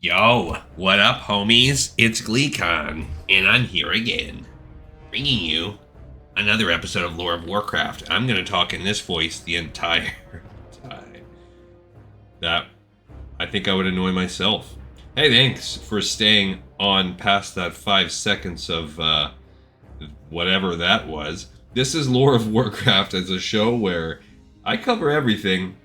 Yo, what up, homies? It's GleeCon, and I'm here again, bringing you another episode of Lore of Warcraft. I'm going to talk in this voice the entire time. That, I think I would annoy myself. Hey, thanks for staying on past that 5 seconds of whatever that was. This is Lore of Warcraft as a show where I cover everything.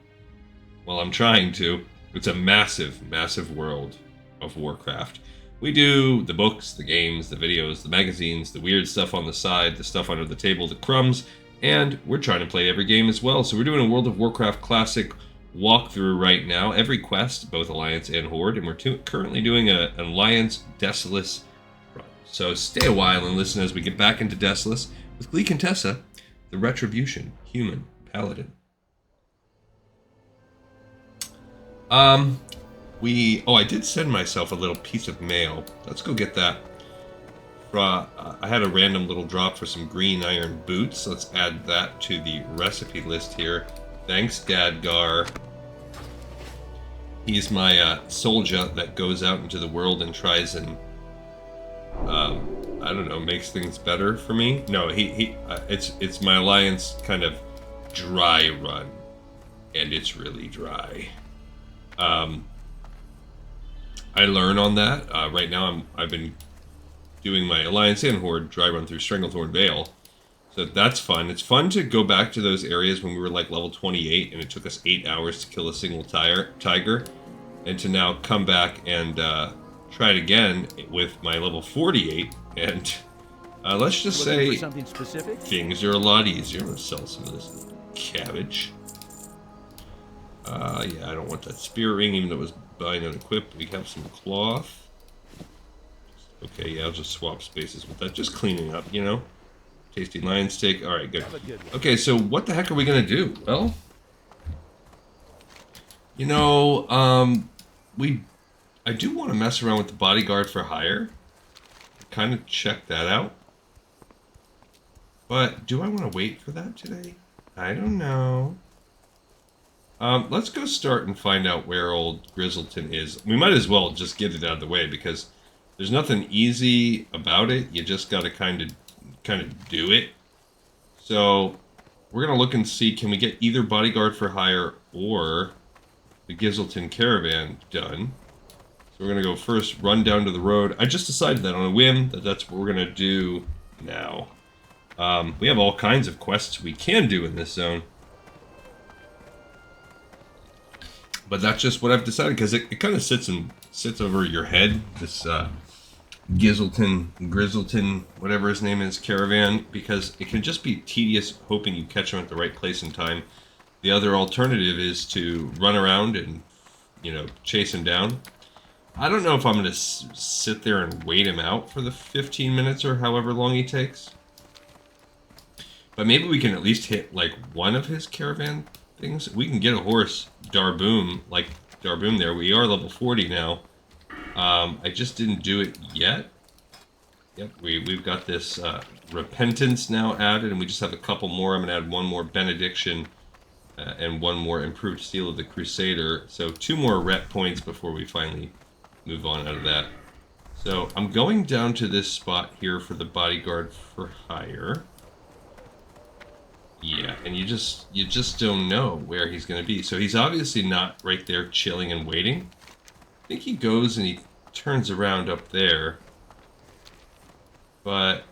Well, I'm trying to. It's a massive, massive world of Warcraft. We do the books, the games, the videos, the magazines, the weird stuff on the side, the stuff under the table, the crumbs, and we're trying to play every game as well. So we're doing a World of Warcraft Classic walkthrough right now. Every quest, both Alliance and Horde, and we're currently doing an Alliance Desolace run. So stay a while and listen as we get back into Desolace with Glee Contessa, the Retribution Human Paladin. I did send myself a little piece of mail. Let's go get that. I had a random little drop for some green iron boots. Let's add that to the recipe list here. Thanks, Dadgar. He's my soldier that goes out into the world and tries and, I don't know, makes things better for me. No, it's my Alliance kind of dry run, and it's really dry. I learn on that. Right now I've been doing my Alliance and Horde dry run through Stranglethorn Vale. So that's fun. It's fun to go back to those areas when we were like level 28 and it took us 8 hours to kill a single tiger. And to now come back and try it again with my level 48. And let's just say things are a lot easier. I'm going to sell some of this cabbage. Yeah, I don't want that spirit ring, even though it was buying and equipped. We have some cloth. Okay, yeah, I'll just swap spaces with that. Just cleaning up, you know? Tasty lion steak. Alright, good. Okay, so what the heck are we gonna do? Well, you know, I do want to mess around with the bodyguard for hire. Kind of check that out. But do I want to wait for that today? I don't know. Let's go start and find out where old Grizzleton is. We might as well just get it out of the way because there's nothing easy about it. You just got to kind of do it. So we're gonna look and see, can we get either bodyguard for hire or the Grizzleton caravan done. So we're gonna go first, run down to the road. I just decided that on a whim that's what we're gonna do now. We have all kinds of quests we can do in this zone. But that's just what I've decided, because it kind of sits over your head, this Grizzleton, whatever his name is, caravan, because it can just be tedious hoping you catch him at the right place in time. The other alternative is to run around and, you know, chase him down. I don't know if I'm going to sit there and wait him out for the 15 minutes or however long he takes. But maybe we can at least hit, like, one of his caravan things. We can get a horse, Darboom, like Darboom there. We are level 40 now. I just didn't do it yet. Yep, we've got this Repentance now added, and we just have a couple more. I'm going to add one more Benediction and one more Improved Seal of the Crusader. So 2 more rep points before we finally move on out of that. So I'm going down to this spot here for the bodyguard for hire. Yeah, and you just don't know where he's going to be. So he's obviously not right there chilling and waiting. I think he goes and he turns around up there. But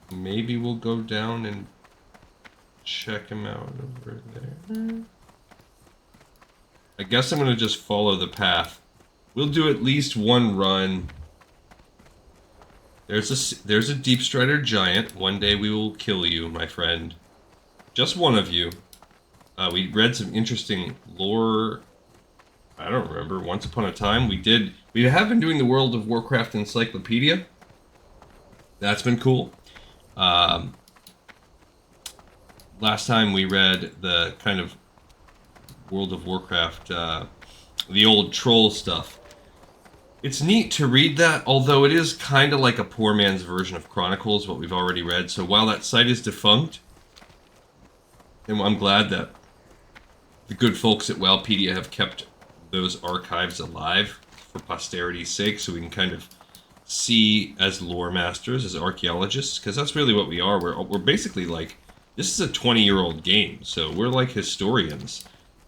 maybe we'll go down and check him out over there. I guess I'm going to just follow the path. We'll do at least one run. There's a Deep Strider Giant. One day we will kill you, my friend. Just one of you. We read some interesting lore. I don't remember. Once upon a time, we have been doing the World of Warcraft Encyclopedia. That's been cool. Last time we read the kind of World of Warcraft, the old troll stuff. It's neat to read that, although it is kind of like a poor man's version of Chronicles, what we've already read. So while that site is defunct, and I'm glad that The good folks at Wowpedia have kept those archives alive for posterity's sake, so we can kind of see as lore masters, as archaeologists, because that's really what we are. We're basically like, this is a 20-year-old game, so we're like historians.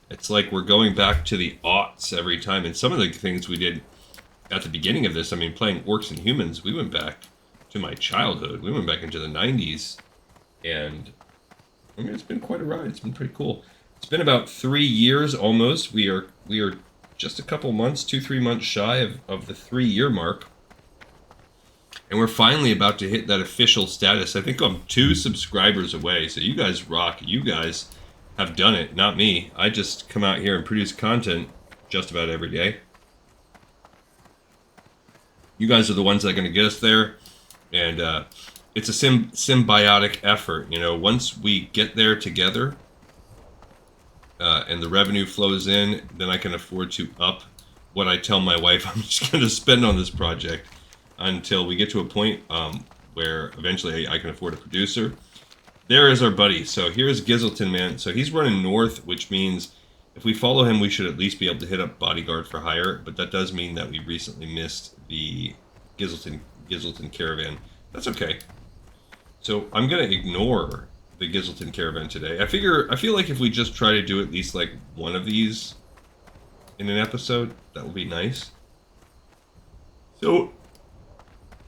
It's like we're going back to the aughts every time, and some of the things we did at the beginning of this, I mean, playing Orcs and Humans, we went back to my childhood. We went back into the 90s, and I mean, it's been quite a ride. It's been pretty cool. It's been about 3 years almost. We are just a couple months, 2-3 months shy of the 3-year mark. And we're finally about to hit that official status. I think I'm 2 subscribers away. So you guys rock. You guys have done it, not me. I just come out here and produce content just about every day. You guys are the ones that are going to get us there. And it's a symbiotic effort. You know, once we get there together, and the revenue flows in, then I can afford to up what I tell my wife I'm just going to spend on this project until we get to a point where eventually I can afford a producer. There is our buddy. So here's Gizelton, man. So he's running north, which means if we follow him, we should at least be able to hit up Bodyguard for hire. But that does mean that we recently missed the Gizelton caravan. That's okay. So I'm going to ignore the Gizelton caravan today. I feel like if we just try to do at least like one of these in an episode, that would be nice. So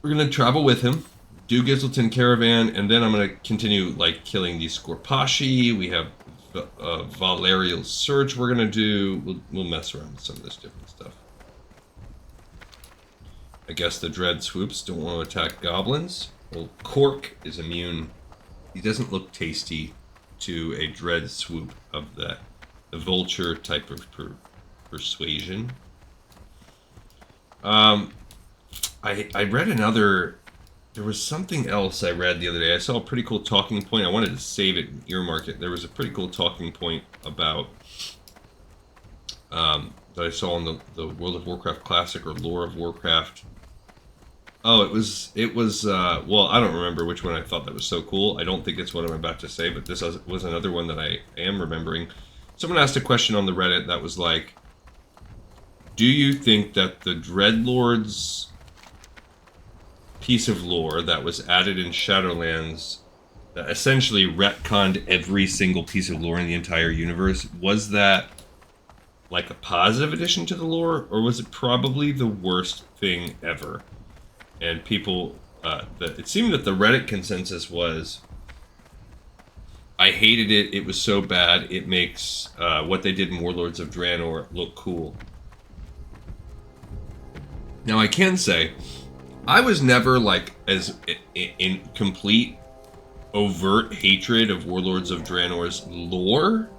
we're going to travel with him, do Gizelton caravan, and then I'm going to continue like killing these Scorpashi. We have Vahlarriel search we're going to do. We'll mess around with some of this different stuff. I guess the Dread Swoops don't want to attack goblins. Well, Cork is immune. He doesn't look tasty to a Dread Swoop of the Vulture type of persuasion. I read another... There was something else I read the other day. I saw a pretty cool talking point. I wanted to save it and earmark it. There was a pretty cool talking point about... that I saw on the World of Warcraft Classic or Lore of Warcraft. Oh, it was, well, I don't remember which one I thought that was so cool. I don't think it's what I'm about to say, but this was another one that I am remembering. Someone asked a question on the Reddit that was like, do you think that the Dreadlord's piece of lore that was added in Shadowlands, that essentially retconned every single piece of lore in the entire universe, was that like a positive addition to the lore, or was it probably the worst thing ever? And people, it seemed that the Reddit consensus was, I hated it, it was so bad, it makes what they did in Warlords of Draenor look cool. Now I can say, I was never like as in complete overt hatred of Warlords of Draenor's lore,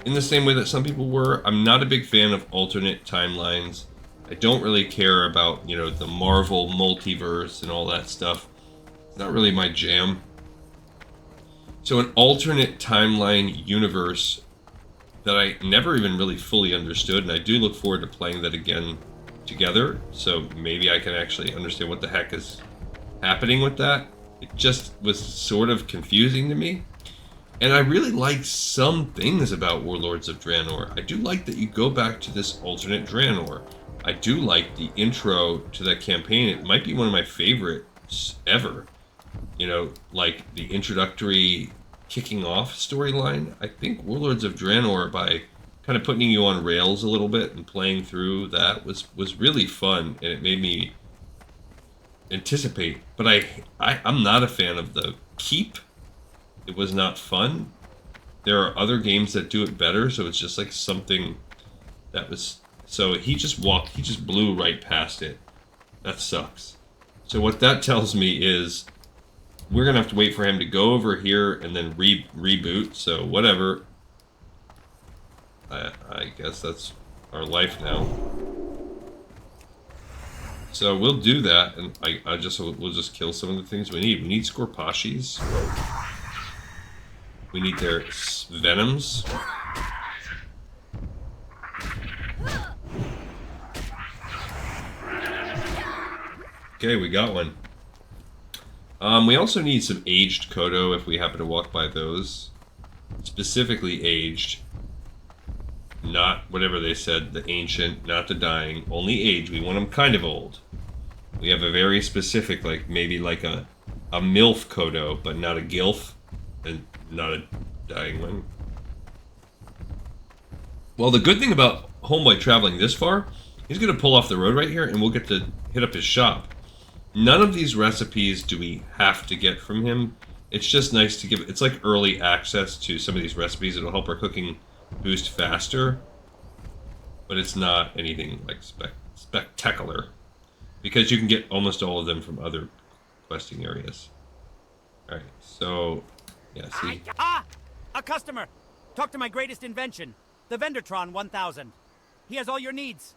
in the same way that some people were. I'm not a big fan of alternate timelines. I don't really care about, you know, the Marvel multiverse and all that stuff. It's not really my jam. So an alternate timeline universe that I never even really fully understood, and I do look forward to playing that again together, so maybe I can actually understand what the heck is happening with that. It just was sort of confusing to me. And I really like some things about Warlords of Draenor. I do like that you go back to this alternate Draenor. I do like the intro to that campaign. It might be one of my favorites ever. You know, like the introductory kicking off storyline. I think Warlords of Draenor, by kind of putting you on rails a little bit and playing through that, was really fun, and it made me anticipate. But I'm not a fan of the keep. It was not fun. There are other games that do it better, so it's just like something that was... So he just blew right past it. That sucks. So what that tells me is we're going to have to wait for him to go over here and then reboot. So whatever. I guess that's our life now. So we'll do that, and we'll just kill some of the things we need. We need Scorpashis. We need their venoms. Okay, we got one. We also need some aged Kodo if we happen to walk by those. Specifically aged. Not whatever they said, the ancient, not the dying, only age. We want them kind of old. We have a very specific, like maybe like a MILF Kodo, but not a GILF, and not a dying one. Well, the good thing about Homeboy traveling this far, he's going to pull off the road right here, and we'll get to hit up his shop. None of these recipes do we have to get from him. It's just nice to give, it's like early access to some of these recipes. It'll help our cooking boost faster, but it's not anything like spectacular, because you can get almost all of them from other questing areas. All right, so yeah, see. A customer. Talk to my greatest invention, the Vendertron 1000. He has all your needs.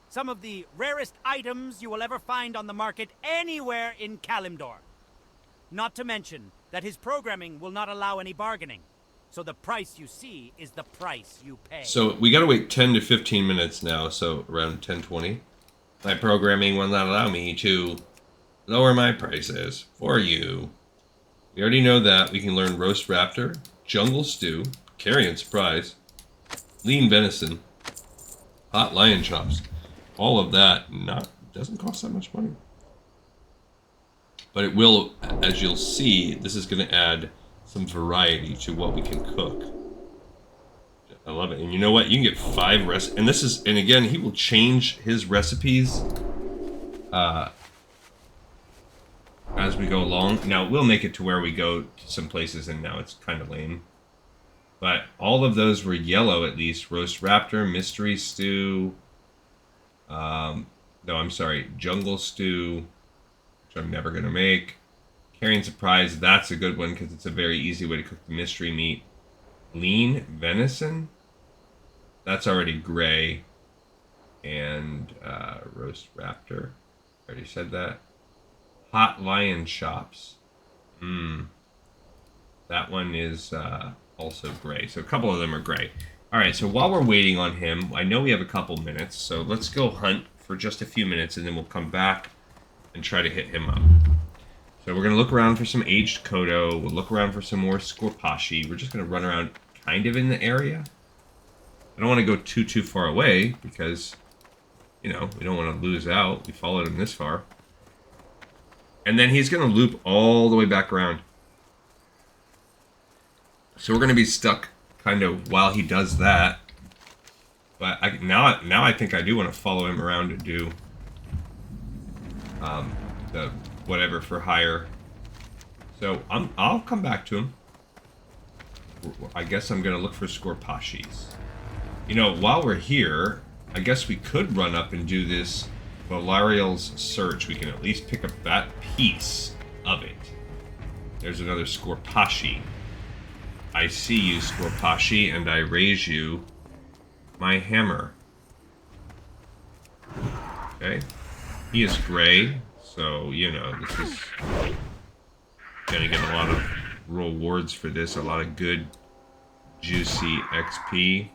Some of the rarest items you will ever find on the market anywhere in Kalimdor. Not to mention that his programming will not allow any bargaining. So the price you see is the price you pay. So we gotta wait 10 to 15 minutes now, so around 10:20. My programming will not allow me to lower my prices for you. We already know that. We can learn Roast Raptor, Jungle Stew, Carrion Surprise, Lean Venison, Hot Lion Chops. All of that doesn't cost that much money. But it will, as you'll see, this is going to add some variety to what we can cook. I love it. And you know what? You can get 5 recipes. And this is, and again, he will change his recipes as we go along. Now, we'll make it to where we go to some places, and now it's kind of lame. But all of those were yellow, at least. Roast Raptor, Mystery Stew. No, I'm sorry. Jungle Stew, which I'm never going to make. Carrion Surprise, that's a good one because it's a very easy way to cook the mystery meat. Lean Venison, that's already gray. And Roast Raptor, I already said that. Hot Lion Chops. That one is also gray. So a couple of them are gray. All right, so while we're waiting on him, I know we have a couple minutes, so let's go hunt for just a few minutes, and then we'll come back and try to hit him up. So we're going to look around for some aged Kodo. We'll look around for some more Scorpashi. We're just going to run around kind of in the area. I don't want to go too far away because, you know, we don't want to lose out. We followed him this far. And then he's going to loop all the way back around. So we're going to be stuck kind of while he does that. But now I think I do want to follow him around to do the whatever for hire. So I'll come back to him. I guess I'm going to look for Scorpashis. You know, while we're here, I guess we could run up and do this Vahlarriel's search. We can at least pick up that piece of it. There's another Scorpashi. I see you, Scorpashi, and I raise you my hammer. Okay. He is gray, so, you know, this is gonna get a lot of rewards for this, a lot of good, juicy XP.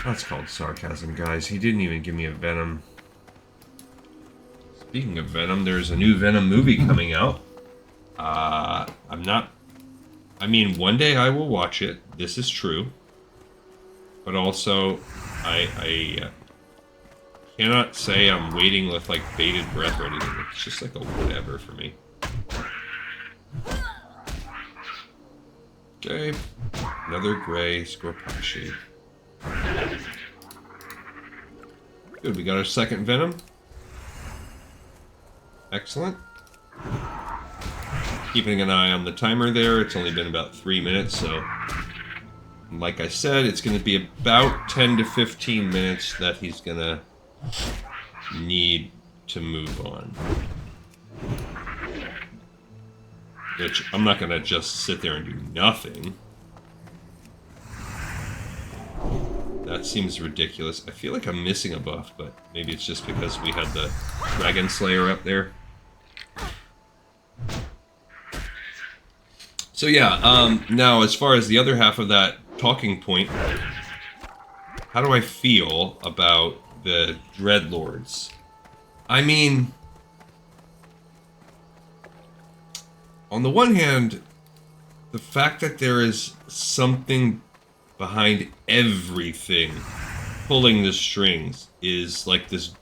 That's called sarcasm, guys. He didn't even give me a Venom. Speaking of Venom, there's a new Venom movie coming out. I mean, one day I will watch it. This is true. But also, I cannot say I'm waiting with, like, bated breath or anything. It's just like a whatever for me. Okay. Another gray Scorpashi. Good, we got our second Venom. Excellent. Keeping an eye on the timer there. It's only been about 3 minutes, so like I said, it's going to be about 10 to 15 minutes that he's going to need to move on. Which, I'm not going to just sit there and do nothing. That seems ridiculous. I feel like I'm missing a buff, but maybe it's just because we had the Dragon Slayer up there. So yeah, now as far as the other half of that talking point, how do I feel about the Dreadlords? I mean, on the one hand, the fact that there is something behind everything, pulling the strings, is like this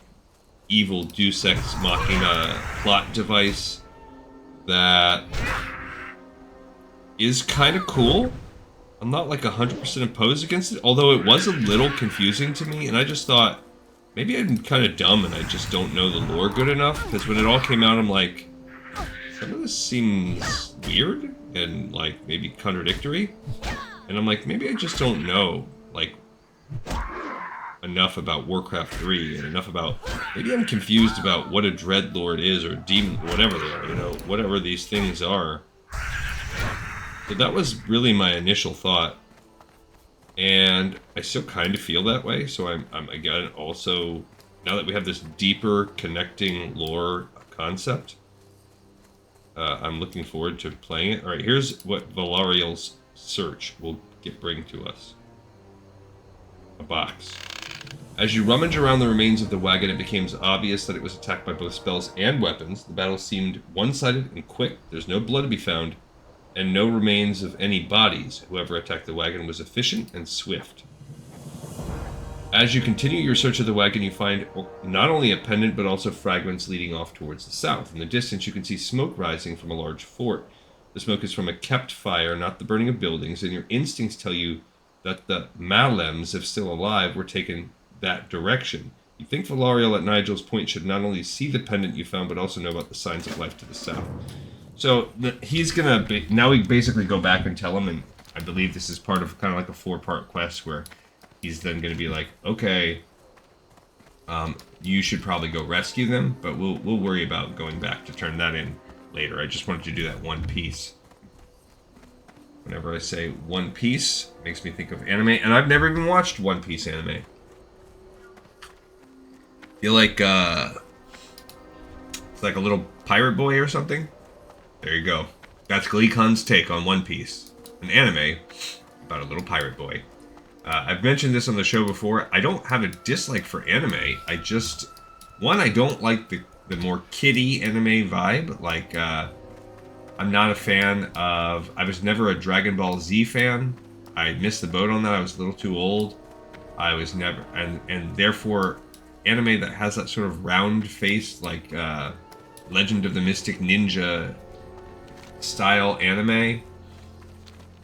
evil Deus Ex Machina plot device that is kind of cool. I'm not like 100% opposed against it, although it was a little confusing to me, and I just thought, maybe I'm kind of dumb and I just don't know the lore good enough, because when it all came out, I'm like, some of this seems weird and like maybe contradictory, and I'm like, maybe I just don't know like enough about Warcraft 3 and enough about, maybe I'm confused about what a Dreadlord is or demon, whatever they are, you know, whatever these things are. So that was really my initial thought, and I still kind of feel that way. So I'm again also, now that we have this deeper connecting lore concept, I'm looking forward to playing it. All right, here's what Vahlarriel's search will bring to us. A box. As you rummage around the remains of the wagon, it becomes obvious that it was attacked by both spells and weapons. The battle seemed one-sided and quick. There's no blood to be found, and no remains of any bodies. Whoever attacked the wagon was efficient and swift. As you continue your search of the wagon, you find not only a pendant, but also fragments leading off towards the south. In the distance, you can see smoke rising from a large fort. The smoke is from a kept fire, not the burning of buildings, and your instincts tell you that the Malems, if still alive, were taken that direction. You think Vahlarriel at Nigel's Point should not only see the pendant you found, but also know about the signs of life to the south. So he's gonna now we basically go back and tell him, and I believe this is part of kind of like a 4-part quest where he's then gonna be like, okay, you should probably go rescue them, but we'll worry about going back to turn that in later. I just wanted to do that one piece. Whenever I say One Piece, it makes me think of anime, and I've never even watched One Piece anime. Feel like it's like a little pirate boy or something. There you go. That's GleeCon's take on One Piece, an anime about a little pirate boy. I've mentioned this on the show before. I don't have a dislike for anime. I just, one, I don't like the more kiddie anime vibe. Like, I'm not a fan of, I was never a Dragon Ball Z fan. I missed the boat on that. I was a little too old. I was never, and therefore, anime that has that sort of round face, like Legend of the Mystic Ninja style anime,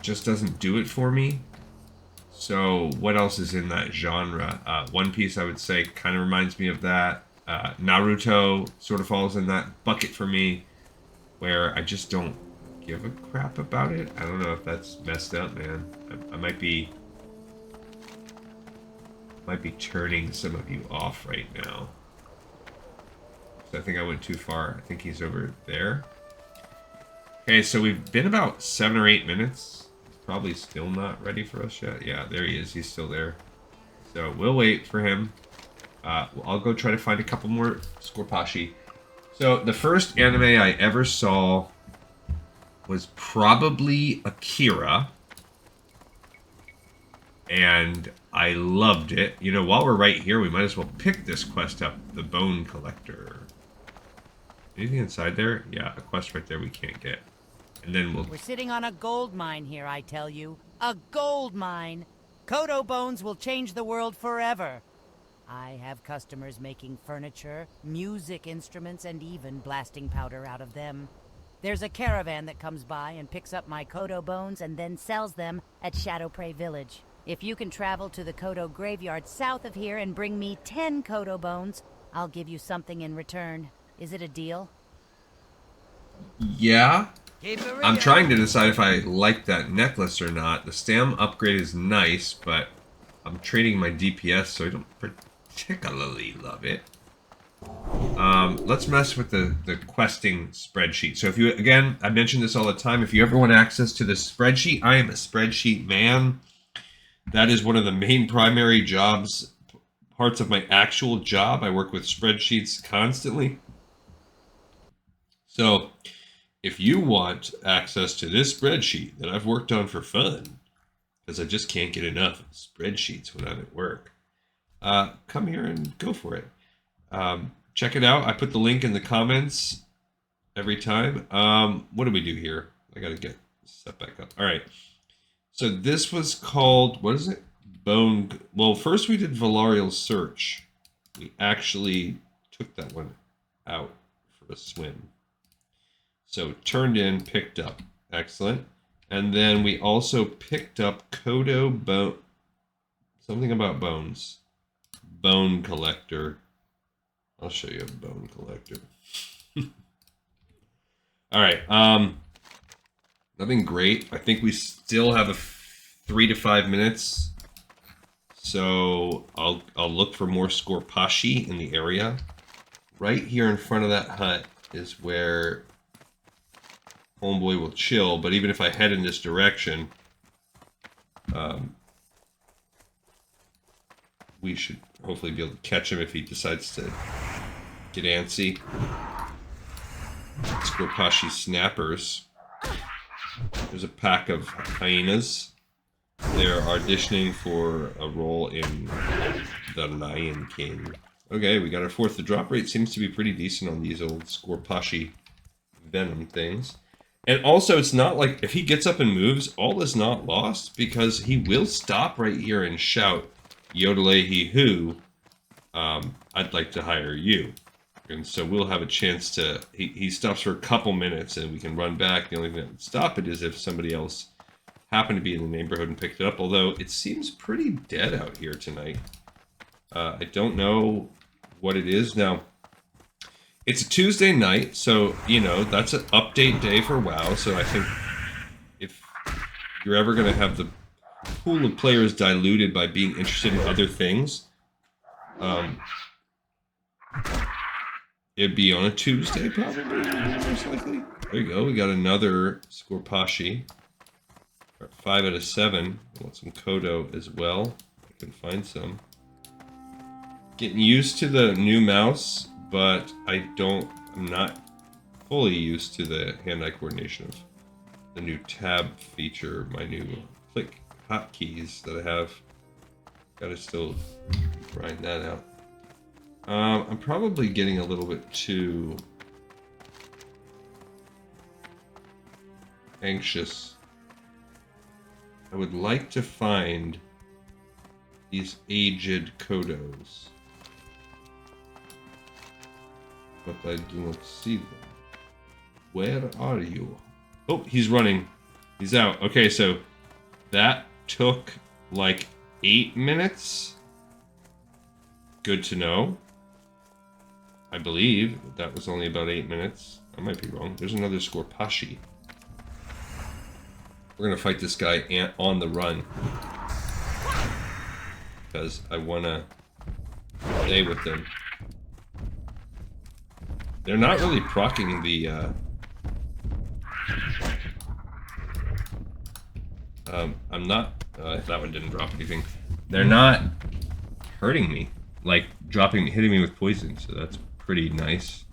just doesn't do it for me. So what else is in that genre? One Piece, I would say, kind of reminds me of that. Naruto sort of falls in that bucket for me, where I just don't give a crap about it. I don't know if that's messed up, man. I might be turning some of you off right now. So I think I went too far. I think he's over there. Okay, so we've been about 7 or 8 minutes. He's probably still not ready for us yet. Yeah, there he is. He's still there. So we'll wait for him. I'll go try to find a couple more Scorpashi. So the first anime I ever saw was probably Akira. And I loved it. You know, while we're right here, we might as well pick this quest up. The Bone Collector. Anything inside there? Yeah, a quest right there we can't get. And then We're sitting on a gold mine here, I tell you. A gold mine! Kodo bones will change the world forever. I have customers making furniture, music instruments, and even blasting powder out of them. There's a caravan that comes by and picks up my Kodo bones and then sells them at Shadowprey Village. If you can travel to the Kodo graveyard south of here and bring me 10 Kodo bones, I'll give you something in return. Is it a deal? Yeah. I'm trying to decide if I like that necklace or not. The stam upgrade is nice, but I'm trading my DPS, so I don't particularly love it. Let's mess with the questing spreadsheet. So if you, again, I mention this all the time, if you ever want access to this spreadsheet, I am a spreadsheet man. That is one of the main primary jobs, parts of my actual job. I work with spreadsheets constantly. So if you want access to this spreadsheet that I've worked on for fun, because I just can't get enough spreadsheets when I'm at work, come here and go for it. Check it out. I put the link in the comments every time. What do we do here? I got to get set back up. All right. So this was called, what is it? Bone. Well, first we did Vahlarriel Search. We actually took that one out for a swim. So turned in, picked up. Excellent. And then we also picked up Kodo Bone. Something about bones. Bone Collector. I'll show you a Bone Collector. All right. Nothing great. I think we still have a 3 to 5 minutes. So I'll look for more Skorpashi in the area. Right here in front of that hut is where Homeboy will chill. But even if I head in this direction, we should hopefully be able to catch him if he decides to get antsy. Skorpashi snappers. There's a pack of hyenas. They're auditioning for a role in The Lion King. Okay, we got our fourth. The drop rate seems to be pretty decent on these old Skorpashi venom things. And also, it's not like if he gets up and moves, all is not lost, because he will stop right here and shout, "Yodele hoo, I'd like to hire you." And so we'll have a chance to... He stops for a couple minutes and we can run back. The only thing that would stop it is if somebody else happened to be in the neighborhood and picked it up. Although it seems pretty dead out here tonight. I don't know what it is. Now, it's a Tuesday night, so, you know, that's an update day for WoW. So I think if you're ever going to have the pool of players diluted by being interested in other things... it'd be on a Tuesday, probably, most likely. There you go. We got another Skorpashi. 5 out of 7. I want some Kodo as well. I can find some. Getting used to the new mouse, but I'm not fully used to the hand-eye coordination of the new tab feature, my new click hotkeys that I have. Gotta still grind that out. I'm probably getting a little bit too anxious. I would like to find these aged Kodos, but I do not see them. Where are you? Oh, he's running. He's out. Okay, so that took like 8 minutes. Good to know. I believe that was only about 8 minutes. I might be wrong. There's another Skorpashi. We're going to fight this guy on the run. Because I want to stay with them. They're not really proccing the... I'm not... that one didn't drop anything. They're not hurting me. Like, hitting me with poison, so that's pretty nice.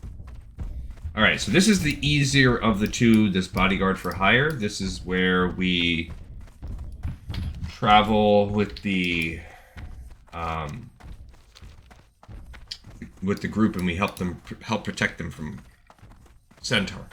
Alright, so this is the easier of the two, this bodyguard for hire. This is where we travel with the group and we help protect them from Centaur.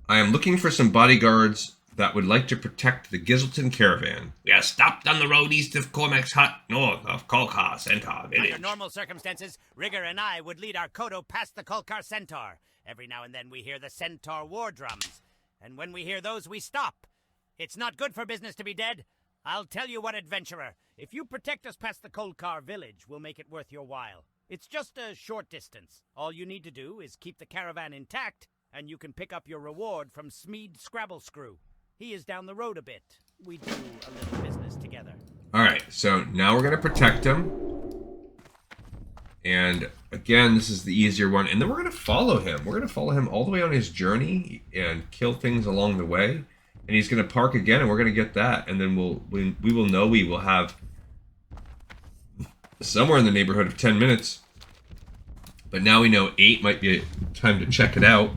I am looking for some bodyguards that would like to protect the Gizelton caravan. We are stopped on the road east of Cormac's hut, north of Kolkar Centaur village. Under normal circumstances, Rigger and I would lead our Kodo past the Kolkar Centaur. Every now and then we hear the Centaur war drums. And when we hear those, we stop. It's not good for business to be dead. I'll tell you what, adventurer. If you protect us past the Kolkar village, we'll make it worth your while. It's just a short distance. All you need to do is keep the caravan intact, and you can pick up your reward from Smeed Scrabblescrew. He is down the road a bit. We do a little business together. Alright, so now we're going to protect him. And again, this is the easier one. And then we're going to follow him. We're going to follow him all the way on his journey and kill things along the way. And he's going to park again, and we're going to get that. And then we will know we will have somewhere in the neighborhood of 10 minutes. But now we know 8 might be time to check it out.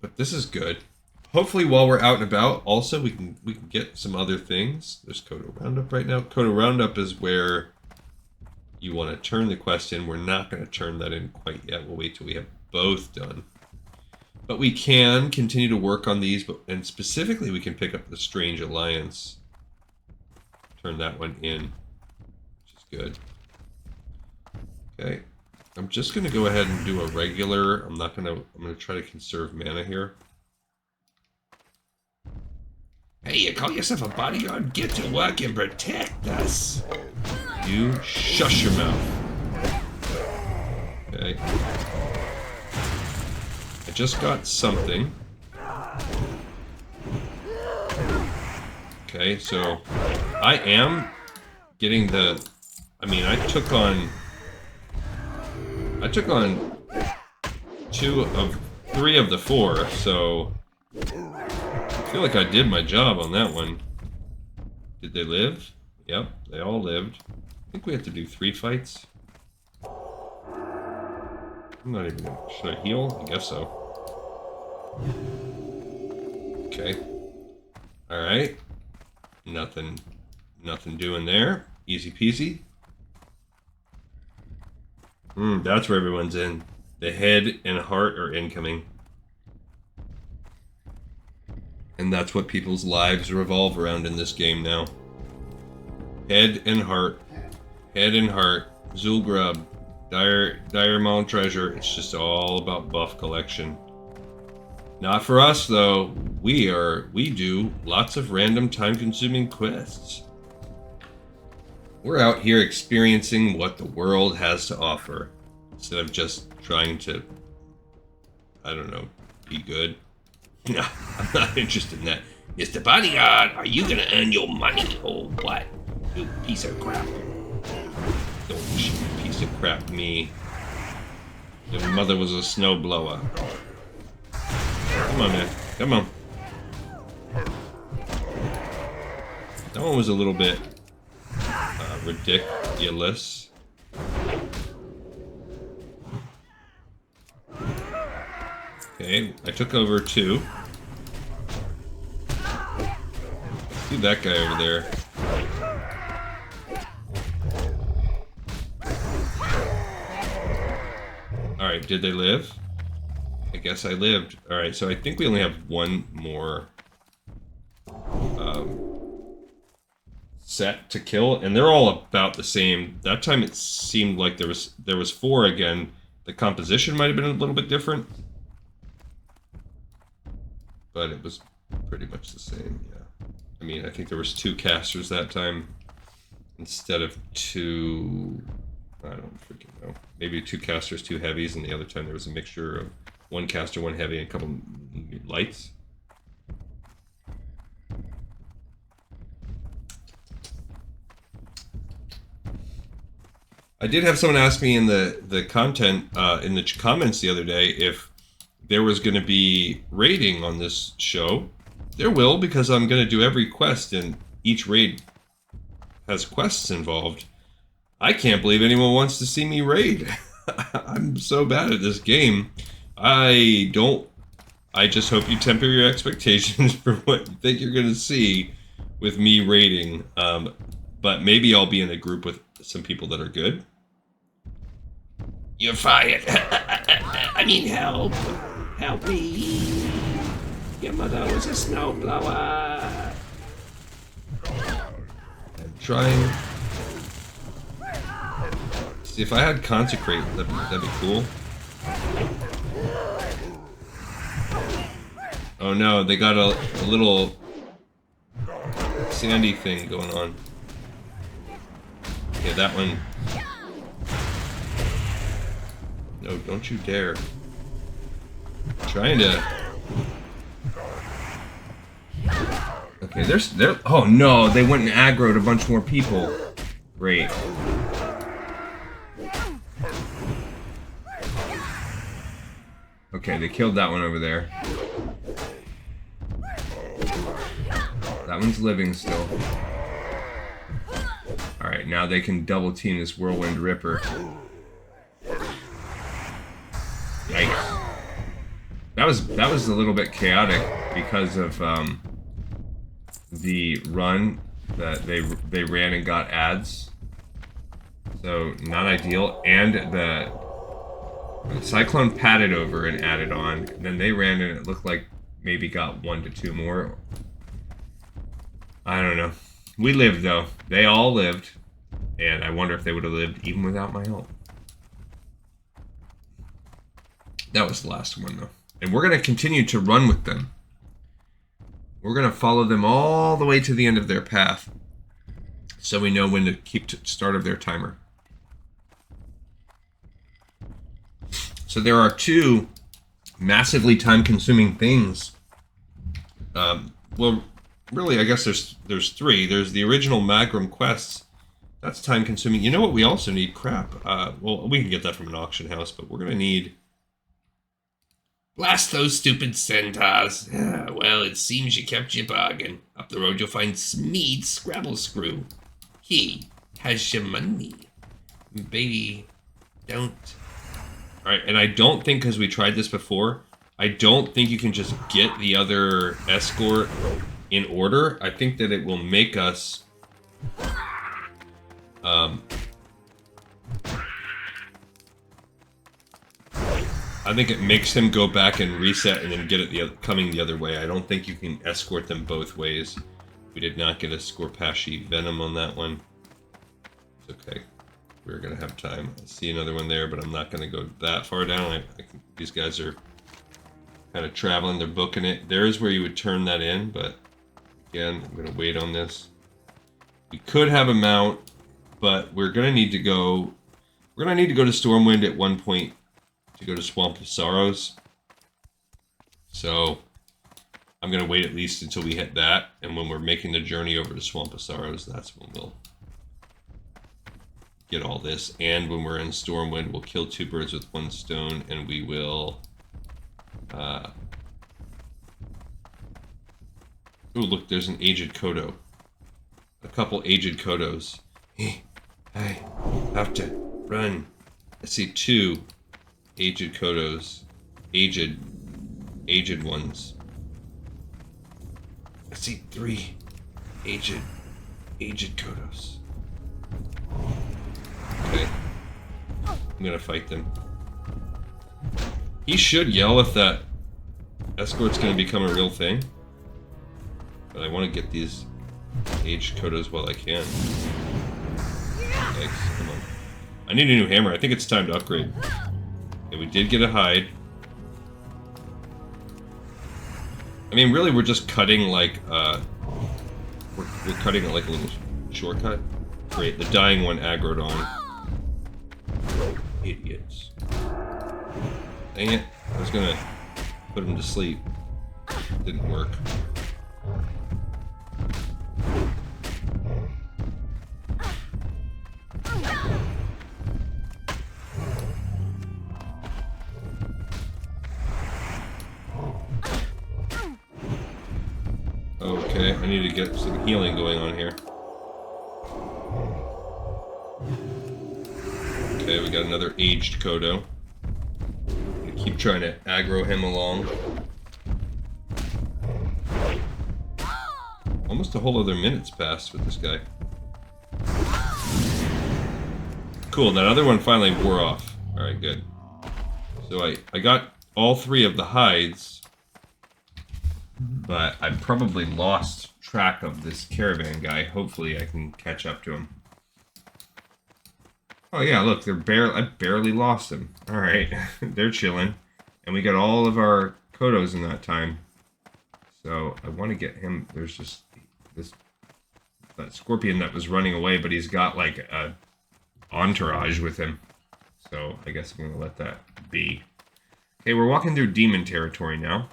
But this is good. Hopefully while we're out and about, also we can get some other things. There's Kodo Roundup right now. Kodo Roundup is where you want to turn the quest in. We're not going to turn that in quite yet. We'll wait till we have both done. But we can continue to work on these, and specifically we can pick up the Strange Alliance. Turn that one in, which is good. Okay, I'm just gonna go ahead and do a regular. I'm gonna try to conserve mana here. Hey, you call yourself a bodyguard? Get to work and protect us. You shush your mouth. Okay. I just got something. Okay, so I am getting the. I mean, I took on 3 of the 4, so I feel like I did my job on that one. Did they live? Yep, they all lived. I think we have to do 3 fights. I'm not even gonna. Should I heal? I guess so. Okay. Alright. Nothing doing there. Easy peasy. That's where everyone's in. The head and heart are incoming. And that's what people's lives revolve around in this game now. Head and heart. Head and heart. Zulgrub. Dire Maul treasure. It's just all about buff collection. Not for us though. We do lots of random time-consuming quests. We're out here experiencing what the world has to offer, instead of just trying to, I don't know, be good. No, I'm not interested in that. Mr. Bodyguard, are you gonna earn your money or what? You piece of crap. Don't you piece of crap me. Your mother was a snowblower. Come on, man. Come on. That one was a little bit ridiculous. Okay, I took over 2. Let's do that guy over there. Alright, did they live? I guess I lived. Alright, so I think we only have 1 more set to kill, and they're all about the same. That time it seemed like there was 4 again. The composition might have been a little bit different, but it was pretty much the same. Yeah, I mean, I think there was 2 casters that time instead of 2. I don't freaking know. Maybe 2 casters, 2 heavies, and the other time there was a mixture of 1 caster, 1 heavy, and a couple lights. I did have someone ask me in the content, in the comments the other day, if there was going to be raiding on this show. There will, because I'm going to do every quest, and each raid has quests involved. I can't believe anyone wants to see me raid. I'm so bad at this game. I just hope you temper your expectations for what you think you're going to see with me raiding. But maybe I'll be in a group with some people that are good. You're fired. I need help. Help me. Your mother was a snowblower. I'm trying. See, if I had Consecrate, that'd be cool. Oh no, they got a little sandy thing going on. Okay, that one. No, don't you dare. I'm trying to. Okay, there. Oh no, they went and aggroed a bunch more people. Great. Okay, they killed that one over there. That one's living still. Alright, now they can double team this Whirlwind Ripper. Yikes. That was a little bit chaotic because of the run that they ran and got ads. So not ideal, and Cyclone patted over and added on. And then they ran and it looked like maybe got 1 to 2 more. I don't know. We lived though. They all lived. And I wonder if they would have lived even without my help. That was the last one though. And we're going to continue to run with them. We're going to follow them all the way to the end of their path. So we know when to keep to start of their timer. So there are 2 massively time-consuming things. Well, really, I guess there's 3. There's the original Magram quests. That's time-consuming. You know what? We also need crap. Well, we can get that from an auction house, but we're gonna need. Blast those stupid centaurs. Well, it seems you kept your bargain. Up the road, you'll find Smeed Scrabble Screw. He has your money, baby. Don't. Alright, and I don't think, because we tried this before, I don't think you can just get the other escort in order. I think that it will make us... I think it makes him go back and reset and then get it coming the other way. I don't think you can escort them both ways. We did not get a Scorpashi Venom on that one. It's okay. We're going to have time. I see another one there, but I'm not going to go that far down. I think these guys are kind of traveling. They're booking it. There's where you would turn that in, but again, I'm going to wait on this. We could have a mount, but we're going to need to go... We're going to need to go to Stormwind at one point to go to Swamp of Sorrows. So I'm going to wait at least until we hit that, and when we're making the journey over to Swamp of Sorrows, that's when we'll get all this. And when we're in Stormwind, we'll kill 2 birds with 1 stone, and we will... Oh, look, there's an Aged Kodo. A couple Aged Kodos. I have to run. I see 2 Aged Kodos. Aged ones. I see 3 Aged Kodos. Okay. I'm gonna fight them. He should yell if that escort's gonna become a real thing. But I want to get these Aged Kodos while I can. Thanks, come on. I need a new hammer. I think it's time to upgrade. Okay, we did get a hide. I mean, really, we're just cutting like, we're cutting it like a little shortcut. Great, the dying one aggroed on. Idiots. Dang it. I was gonna put him to sleep. Didn't work. Okay, I need to get some healing going on here. Okay, we got another Aged Kodo. I'm gonna keep trying to aggro him along. Almost a whole other minute's passed with this guy. Cool, that other one finally wore off. Alright, good. So I got all 3 of the hides, but I probably lost track of this caravan guy. Hopefully I can catch up to him. Oh yeah, look, I barely lost them. Alright, they're chilling. And we got all of our Kodos in that time. So I want to get him. There's just that scorpion that was running away, but he's got like a entourage with him. So I guess I'm going to let that be. Okay, we're walking through demon territory now.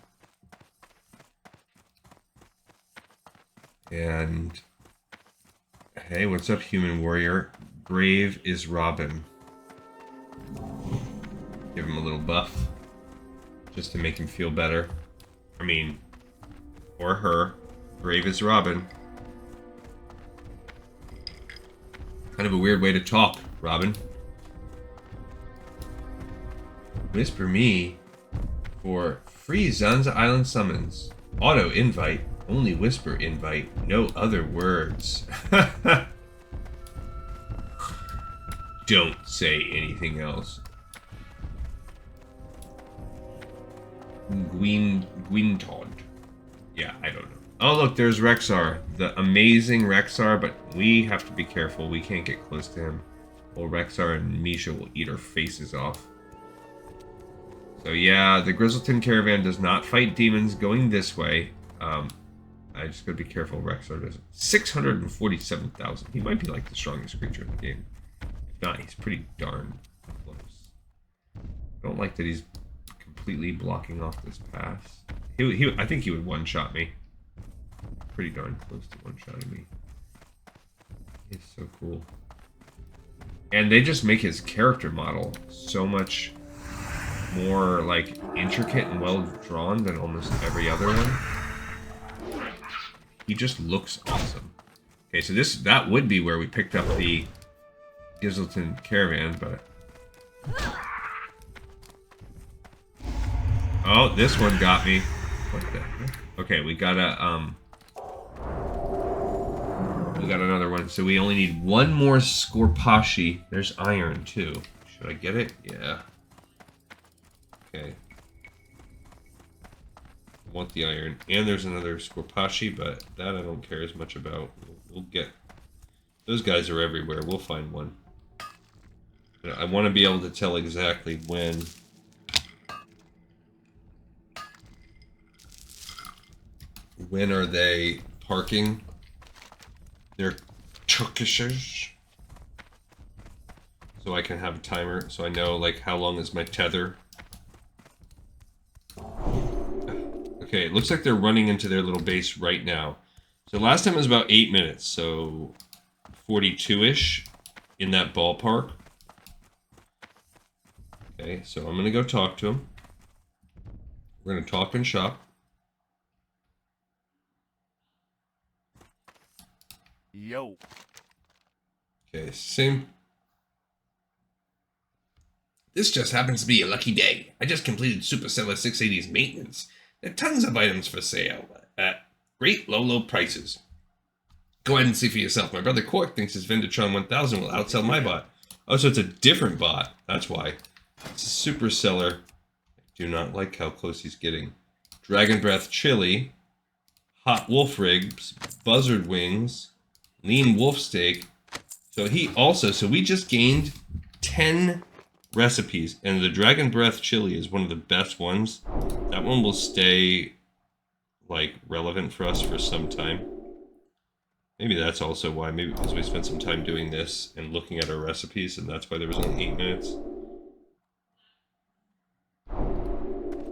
And hey, what's up, human warrior? Brave is Robin. Give him a little buff. Just to make him feel better. I mean, or her. Brave is Robin. Kind of a weird way to talk, Robin. Whisper me for free Zanza Island summons. Auto invite. Only whisper invite. No other words. Don't say anything else. Gwyntodd. Yeah, I don't know. Oh, look, there's Rexar. The amazing Rexar, but we have to be careful. We can't get close to him. Well, Rexar and Misha will eat our faces off. So yeah, the Grizzleton Caravan does not fight demons going this way. I just gotta be careful. Rexar does 647,000. He might be like the strongest creature in the game. If not, he's pretty darn close. I don't like that he's completely blocking off this pass. I think he would one-shot me. Pretty darn close to one-shotting me. He's so cool. And they just make his character model so much more like intricate and well drawn than almost every other one. He just looks awesome. Okay, so that would be where we picked up the Grizzleton Caravan, but oh, this one got me. What the heck? Okay, we got another one. So we only need one more Scorpashi. There's iron too. Should I get it? Yeah. Okay. I want the iron. And there's another Scorpashi, but that I don't care as much about. We'll get... Those guys are everywhere. We'll find one. I want to be able to tell exactly when... When are they parking their Turkishes? So I can have a timer, so I know, like, how long is my tether. Okay, it looks like they're running into their little base right now. So last time it was about 8 minutes, so 42-ish in that ballpark. Okay, so I'm going to go talk to him. We're going to talk and shop. Yo. Okay, same. This just happens to be a lucky day. I just completed Supercella 680's maintenance. There are tons of items for sale at great low prices. Go ahead and see for yourself. My brother Quark thinks his Vendatron 1000 will outsell my bot. Oh, so it's a different bot. That's why. It's a Superseller. I do not like how close he's getting. Dragon Breath Chili. Hot Wolf Ribs. Buzzard Wings. Lean Wolf Steak. So we just gained 10 recipes, and the Dragon Breath Chili is one of the best ones. That one will stay, like, relevant for us for some time. Maybe that's also why, maybe because we spent some time doing this and looking at our recipes, and that's why there was only 8 minutes.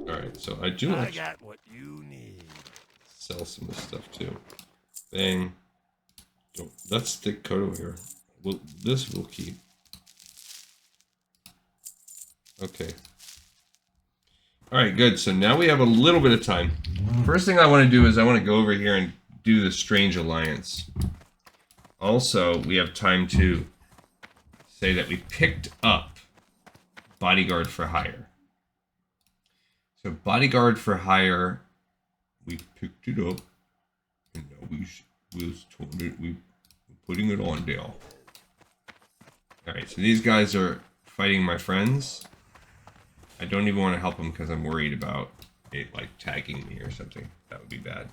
Alright, so I do want to got what you need. sell some of this stuff too. Bang. Let's stick Kodo here. This will keep. Okay. Alright, good. So now we have a little bit of time. First thing I want to do is I want to go over here and do the Strange Alliance. Also, we have time to say that we picked up Bodyguard for Hire. So Bodyguard for Hire, we picked it up, and now we're putting it on there. Alright, so these guys are fighting my friends. I don't even want to help them because I'm worried about it, like, tagging me or something. That would be bad.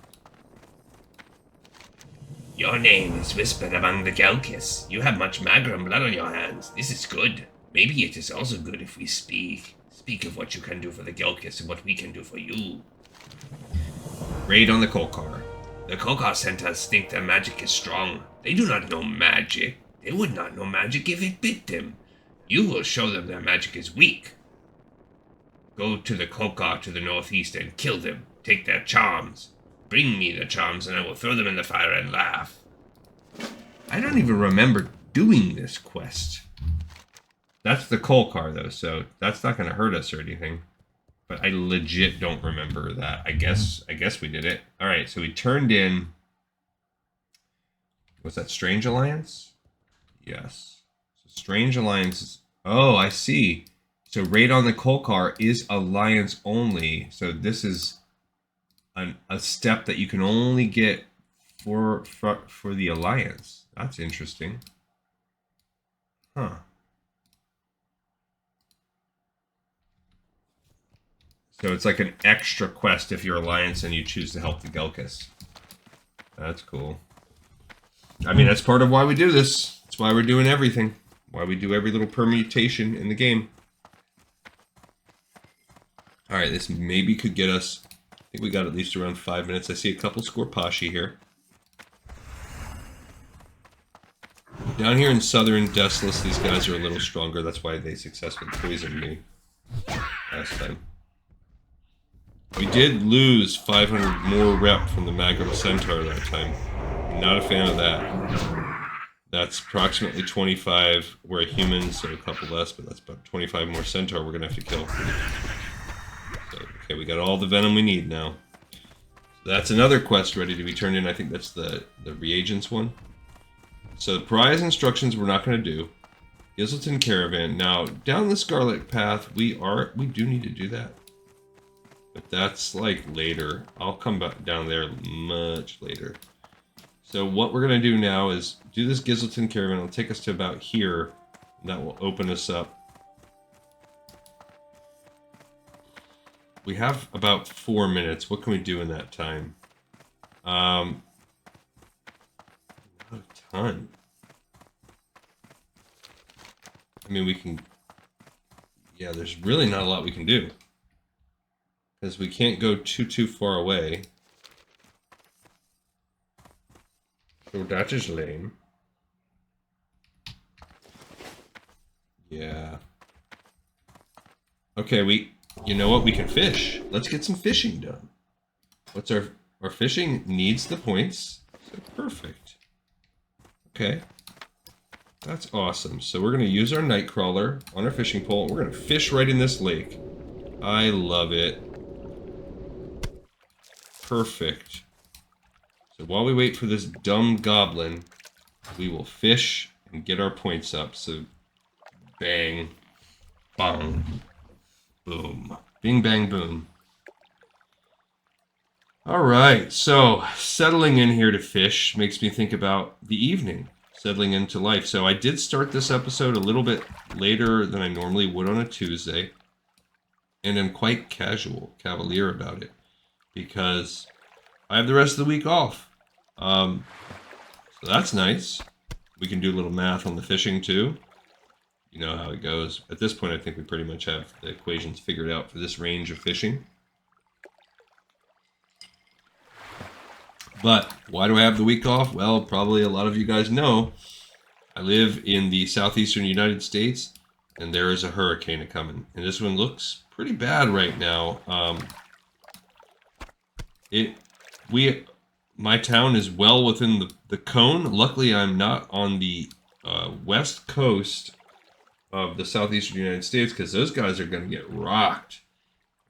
Your name is whispered among the Gelkis. You have much Magrum blood on your hands. This is good. Maybe it is also good if we speak. Speak of what you can do for the Gelkis and what we can do for you. Raid on the Kolkar. The Kolkar centers think their magic is strong. They do not know magic. They would not know magic if it bit them. You will show them their magic is weak. Go to the Kolkar to the northeast and kill them. Take their charms. Bring me the charms and I will throw them in the fire and laugh. I don't even remember doing this quest. That's the Kolkar though, so that's not going to hurt us or anything. But I legit don't remember that. I guess we did it. Alright, so we turned in... Was that Strange Alliance? Yes. So Strange Alliance is... Oh, I see. So Raid on the Kolkar is Alliance only. So this is a step that you can only get for the Alliance. That's interesting. Huh. So it's like an extra quest if you're Alliance and you choose to help the Gelkis. That's cool. I mean, that's part of why we do this. That's why we're doing everything. Why we do every little permutation in the game. Alright, this maybe could get us... I think we got at least around 5 minutes. I see a couple Scorpashi here. Down here in southern Desolace, these guys are a little stronger. That's why they successfully poisoned me last time. We did lose 500 more rep from the Magrum Centaur that time. Not a fan of that. That's approximately 25. We're a human, so a couple less, but that's about 25 more Centaur we're going to have to kill. So, okay, we got all the venom we need now. So that's another quest ready to be turned in. I think that's the reagents one. So Pariah's instructions we're not going to do. Gizzleton Caravan. Now, down the Scarlet Path, we do need to do that. But that's like later. I'll come back down there much later. So what we're going to do now is do this Gizzleton Caravan. It'll take us to about here. And that will open us up. We have about 4 minutes. What can we do in that time? Not a ton. I mean, we can... Yeah, there's really not a lot we can do. Because we can't go too far away. So that is lame. Yeah. Okay, you know what? We can fish. Let's get some fishing done. What's our fishing needs the points. So perfect. Okay. That's awesome. So we're going to use our Nightcrawler on our fishing pole. We're going to fish right in this lake. I love it. Perfect. So while we wait for this dumb goblin, we will fish and get our points up. So bang, bong, boom. Bing, bang, boom. Alright, so settling in here to fish makes me think about the evening. Settling into life. So I did start this episode a little bit later than I normally would on a Tuesday. And I'm quite cavalier about it. Because I have the rest of the week off. So that's nice. We can do a little math on the fishing too. You know how it goes. At this point, I think we pretty much have the equations figured out for this range of fishing. But why do I have the week off? Well, probably a lot of you guys know. I live in the southeastern United States, and there is a hurricane coming. And this one looks pretty bad right now. My town is well within the cone. Luckily, I'm not on the west coast of the southeastern United States because those guys are going to get rocked.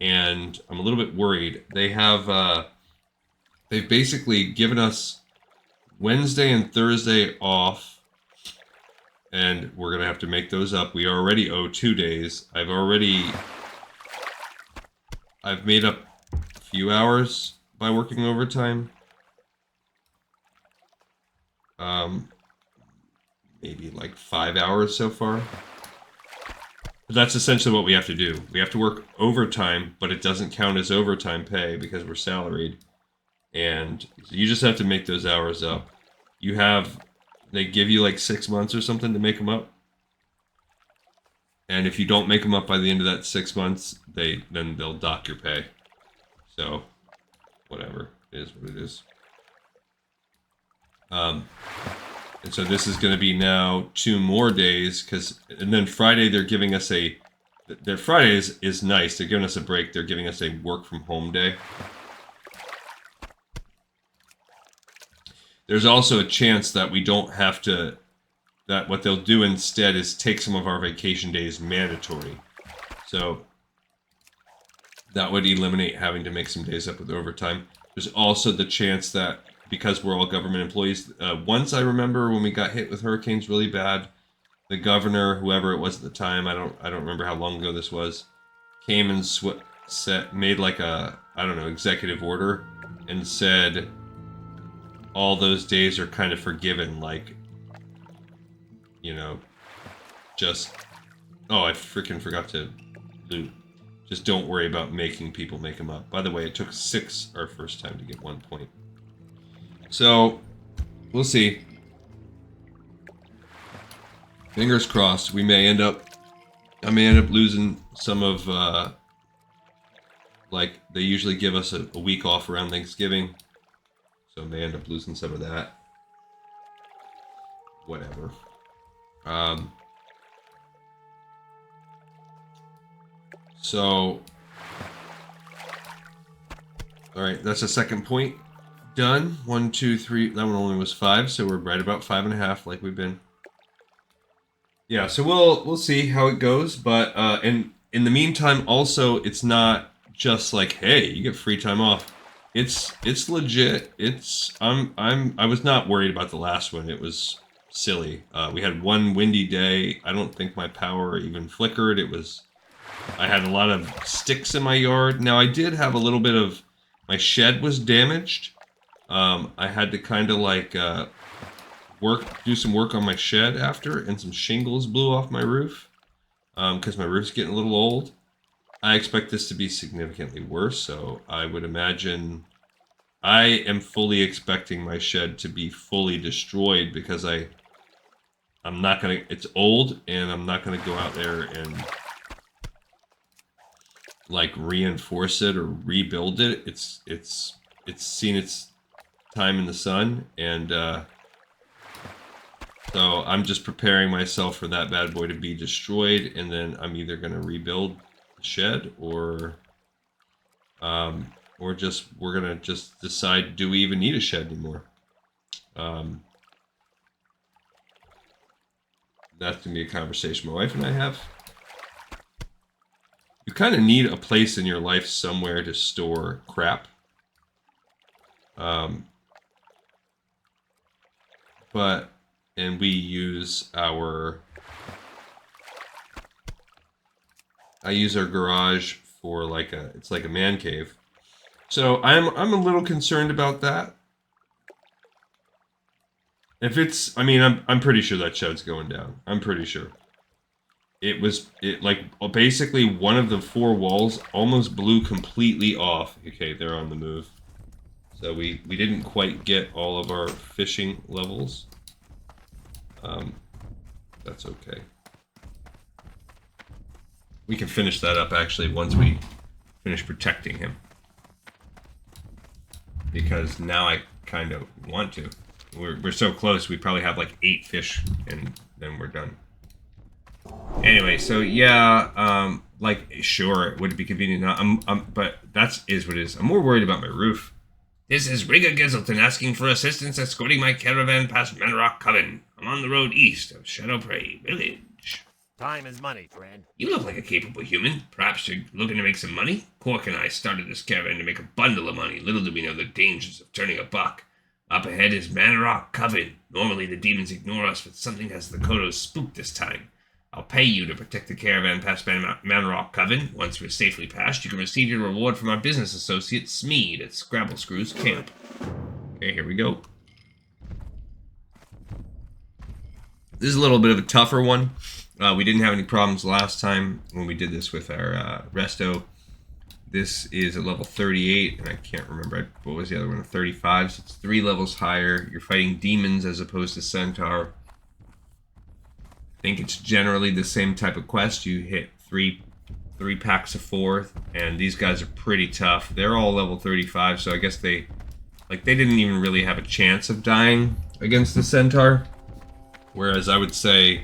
And I'm a little bit worried. They have, they've basically given us Wednesday and Thursday off. And we're going to have to make those up. We already owe 2 days. I've made up a few hours by working overtime. Maybe like 5 hours so far. But that's essentially what we have to do. We have to work overtime, but it doesn't count as overtime pay because we're salaried. And you just have to make those hours up. They give you like 6 months or something to make them up. And if you don't make them up by the end of that 6 months, then they'll dock your pay. So, whatever. It is what it is. And so this is going to be now 2 more days, and then Friday they're giving us Friday is nice. They're giving us a break. They're giving us a work from home day. There's also a chance that we don't have to, that what they'll do instead is take some of our vacation days mandatory. So that would eliminate having to make some days up with overtime. There's also the chance that because we're all government employees, once I remember when we got hit with hurricanes really bad, the governor, whoever it was at the time, I don't remember how long ago this was, came and made like a, I don't know, executive order and said all those days are kind of forgiven, like, you know, just, oh, I freaking forgot to loot. Just don't worry about making people make them up. By the way, it took 6 our first time to get 1 point. So, we'll see. Fingers crossed. I may end up losing some of, like, they usually give us a week off around Thanksgiving. So I may end up losing some of that. Whatever. So, alright, that's a second point. Done. 1, 2, 3. That one only was 5, so we're right about 5.5 like we've been. Yeah, so we'll see how it goes, but in the meantime, also it's not just like, hey, you get free time off. It's legit. I was not worried about the last one. It was silly. We had one windy day. I don't think my power even flickered. I had a lot of sticks in my yard. Now I did have a little bit of, my shed was damaged. I had to kind of like do some work on my shed after, and some shingles blew off my roof because my roof's getting a little old. I expect this to be significantly worse, so I would imagine I am fully expecting my shed to be fully destroyed because I'm not gonna. It's old, and I'm not gonna go out there and like reinforce it or rebuild it. It's seen its time in the sun, and so I'm just preparing myself for that bad boy to be destroyed, and then I'm either gonna rebuild the shed or we're gonna just decide, do we even need a shed anymore? That's gonna be a conversation my wife and I have. You kind of need a place in your life somewhere to store crap. And we use I use our garage for like it's like a man cave. So I'm a little concerned about that. If it's, I mean, I'm pretty sure that shed's going down. I'm pretty sure. It like basically one of the 4 walls almost blew completely off. Okay, they're on the move. So we didn't quite get all of our fishing levels. That's okay. We can finish that up actually once we finish protecting him. Because now I kind of want to. We're so close, we probably have like 8 fish and then we're done. Anyway, so yeah, like sure, would it be convenient? But that is what it is. I'm more worried about my roof. This is Rigger Gizzleton asking for assistance escorting my caravan past Manrock Coven. I'm on the road east of Shadow Prey Village. Time is money, friend. You look like a capable human. Perhaps you're looking to make some money? Cork and I started this caravan to make a bundle of money. Little do we know the dangers of turning a buck. Up ahead is Manrock Coven. Normally the demons ignore us, but something has the Kodos spooked this time. I'll pay you to protect the caravan past Manrock Coven. Once we're safely past, you can receive your reward from our business associate, Smeed, at Scrabble Screw's camp. Okay, here we go. This is a little bit of a tougher one. We didn't have any problems last time when we did this with our resto. This is a level 38, and I can't remember what was the other one, 35, so it's 3 levels higher. You're fighting demons as opposed to centaur. I think it's generally the same type of quest. You hit three packs of 4, and these guys are pretty tough. They're all level 35, so I guess they didn't even really have a chance of dying against the centaur. Whereas I would say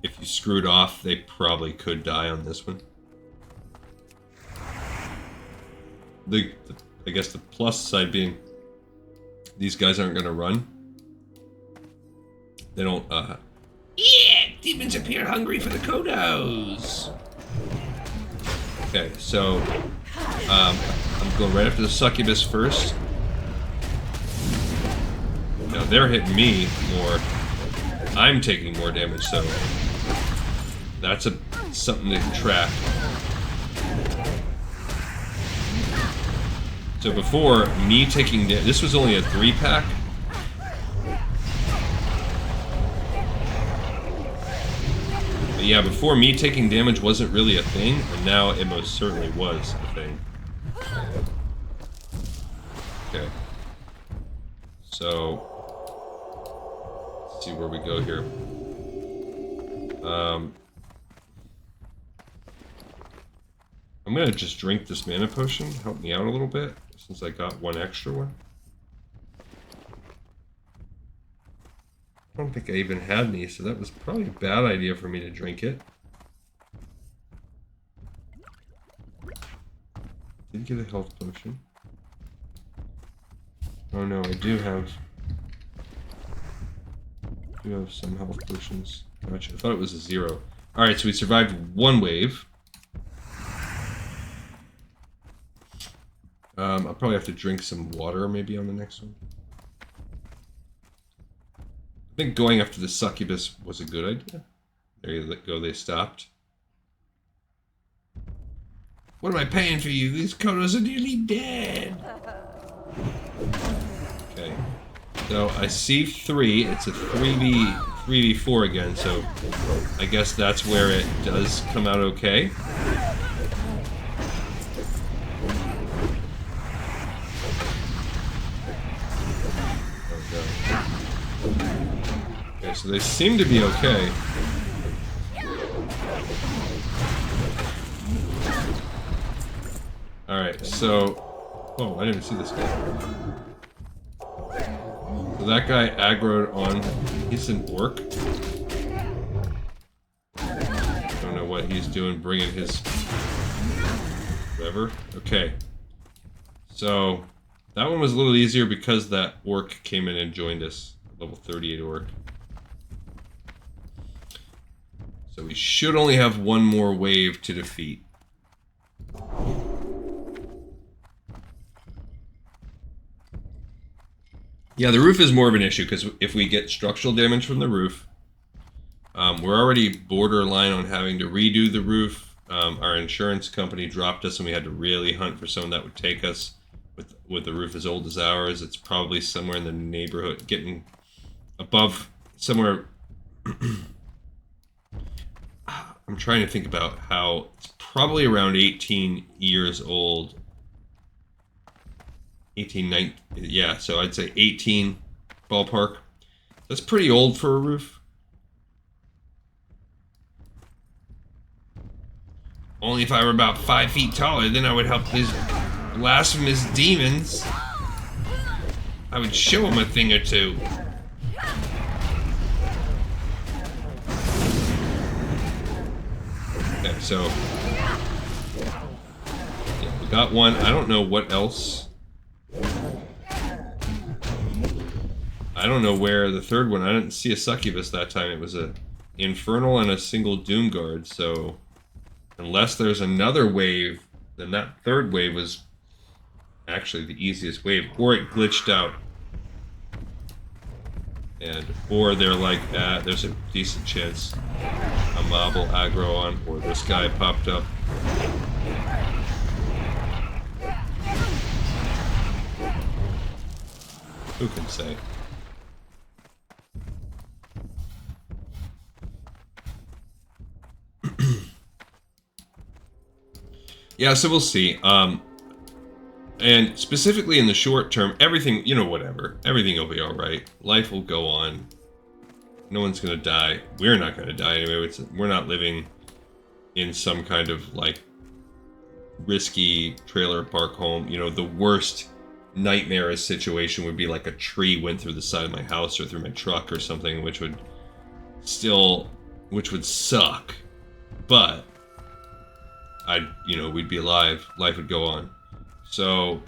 if you screwed off, they probably could die on this one. I guess the plus side being these guys aren't going to run. They don't, Yeah! Demons appear hungry for the Kodos! Okay, so I'm going right after the succubus first. Now they're hitting me more. I'm taking more damage, so that's something to track. So before, me taking this was only a 3-pack. But yeah, before me taking damage wasn't really a thing, and now it most certainly was a thing. Okay. So, let's see where we go here. I'm gonna just drink this mana potion, help me out a little bit, since I got one extra one. I don't think I even had any, so that was probably a bad idea for me to drink it. Did get a health potion. Oh no, I do have some health potions. Gotcha. I thought it was a 0. Alright, so we survived one wave. I'll probably have to drink some water maybe on the next one. I think going after the succubus was a good idea. There you go, they stopped. What am I paying for you? These Kodos are nearly dead. Okay. So I see 3. It's a 3v4 again, so I guess that's where it does come out okay. Okay, so they seem to be okay. Alright, so... Oh, I didn't see this guy. So that guy aggroed on... He's an orc. I don't know what he's doing, bringing his... Whatever. Okay. So, that one was a little easier because that orc came in and joined us. Level 38 orc. So we should only have one more wave to defeat. Yeah, the roof is more of an issue, because if we get structural damage from the roof, we're already borderline on having to redo the roof. Our insurance company dropped us, and we had to really hunt for someone that would take us with the roof as old as ours. It's probably somewhere in the neighborhood, getting above, somewhere... I'm trying to think about how... It's probably around 18 years old. 18, 19, yeah, so I'd say 18 ballpark. That's pretty old for a roof. Only if I were about 5 feet taller, then I would help these blasphemous demons. I would show them a thing or two. Okay, so... Yeah, we got one. I don't know what else... I don't know where the third one... I didn't see a succubus that time. It was a infernal and a single doom guard, so... Unless there's another wave, then that third wave was actually the easiest wave. Or it glitched out. Or they're like, there's a decent chance a mob will aggro on, or this guy popped up. Who can say? Yeah, so we'll see. And specifically in the short term, everything, you know, whatever. Everything will be alright. Life will go on. No one's gonna die. We're not gonna die anyway. We're not living in some kind of, like, risky trailer park home. You know, the worst nightmare situation would be like a tree went through the side of my house or through my truck or something, which would suck. But we'd be alive. Life would go on. So,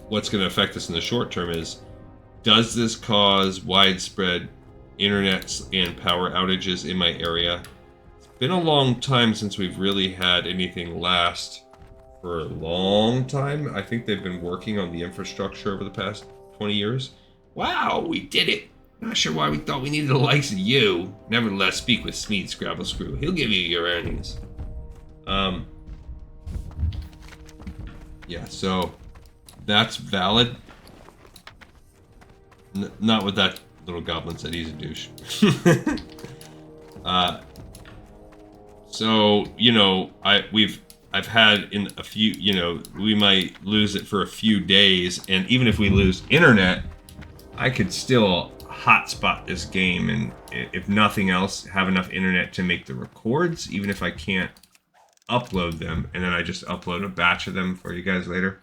what's going to affect us in the short term is, does this cause widespread internet and power outages in my area? It's been a long time since we've really had anything last for a long time. I think they've been working on the infrastructure over the past 20 years. Wow, we did it! Not sure why we thought we needed the likes of you. Nevertheless, speak with Smeed Scrabble Screw. He'll give you your earnings. Yeah, so that's valid. Not with that little goblin said, he's a douche. So, you know, I've had in a few, you know, we might lose it for a few days, and even if we lose internet, I could still hotspot this game, and if nothing else, have enough internet to make the records, even if I can't upload them, and then I just upload a batch of them for you guys later.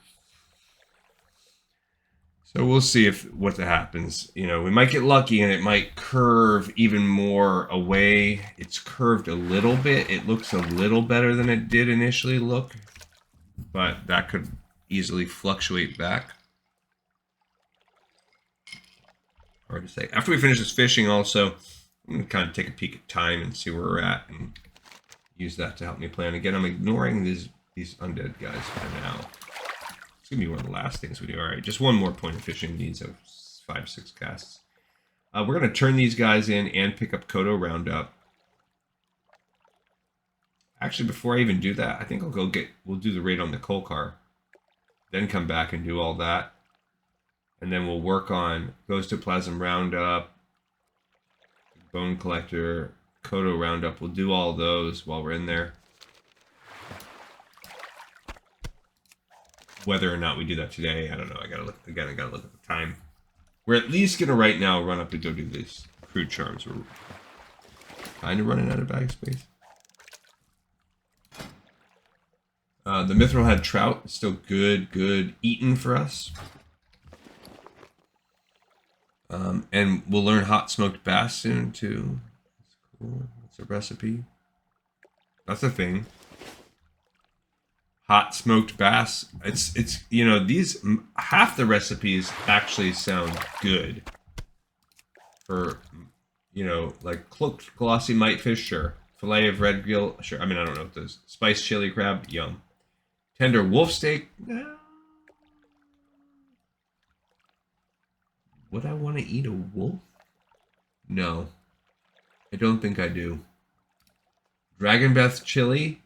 So we'll see what happens. You know, we might get lucky and it might curve even more away. It's curved a little bit. It looks a little better than it did initially look, but that could easily fluctuate back. Hard to say. After we finish this fishing also, I'm going to kind of take a peek at time and see where we're at and use that to help me plan. Again, I'm ignoring these undead guys for now. It's going to be one of the last things we do. Alright, just one more point of fishing. Needs of 5-6 casts. We're going to turn these guys in and pick up Kodo Roundup. Actually, before I even do that, I think we'll do the raid on the Kolkar. Then come back and do all that. And then we'll work on Ghostoplasm Roundup, Bone Collector, Kodo Roundup. We'll do all those while we're in there. Whether or not we do that today, I don't know. I gotta look at the time. We're at least gonna right now run up and go do these crude charms. We're kind of running out of bag space. The Mithril Head Trout is still good eating for us. And we'll learn Hot Smoked Bass soon too. That's cool. That's a recipe. That's a thing. Hot smoked bass. It's you know, these half the recipes actually sound good. For, you know, like cloaked glossy whitefish, sure. Fillet of red gill, sure. I mean, I don't know what those. Spiced chili crab, yum. Tender wolf steak, no. Would I want to eat a wolf? No, I don't think I do. Dragon breath chili.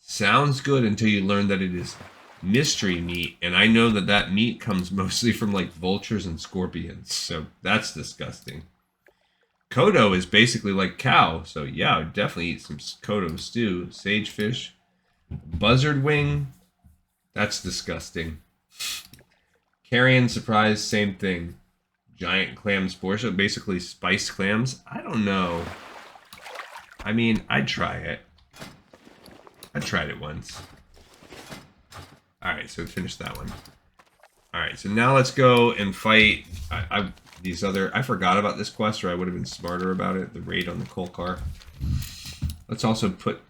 Sounds good until you learn that it is mystery meat, and I know that that meat comes mostly from like vultures and scorpions, so that's disgusting. Kodo is basically like cow, so yeah, I would definitely eat some Kodo stew. Sagefish, buzzard wing, that's disgusting. Carrion surprise, same thing. Giant clam spore, so basically spiced clams. I don't know. I mean, I'd try it. I tried it once. Alright, so we finished that one. Alright, so now let's go and fight these other... I forgot about this quest, or I would have been smarter about it. The raid on the Kolkar. Let's also put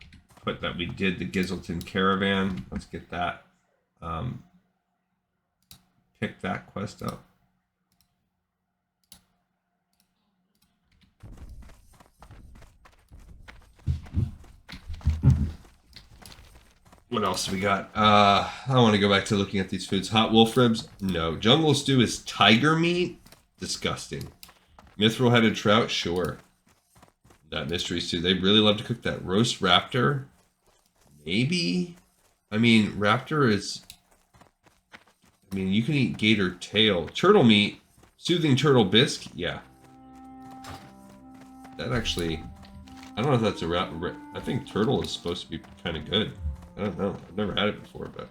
that we did the Gizelton Caravan. Let's get that. Pick that quest up. What else do we got? I want to go back to looking at these foods. Hot wolf ribs? No. Jungle stew is tiger meat? Disgusting. Mithril-headed trout? Sure. That mystery stew. They really love to cook that. Roast raptor? Maybe? I mean, raptor is... I mean, you can eat gator tail. Turtle meat? Soothing turtle bisque? Yeah. That actually... I don't know if that's a I think turtle is supposed to be kind of good. I don't know. I've never had it before, but...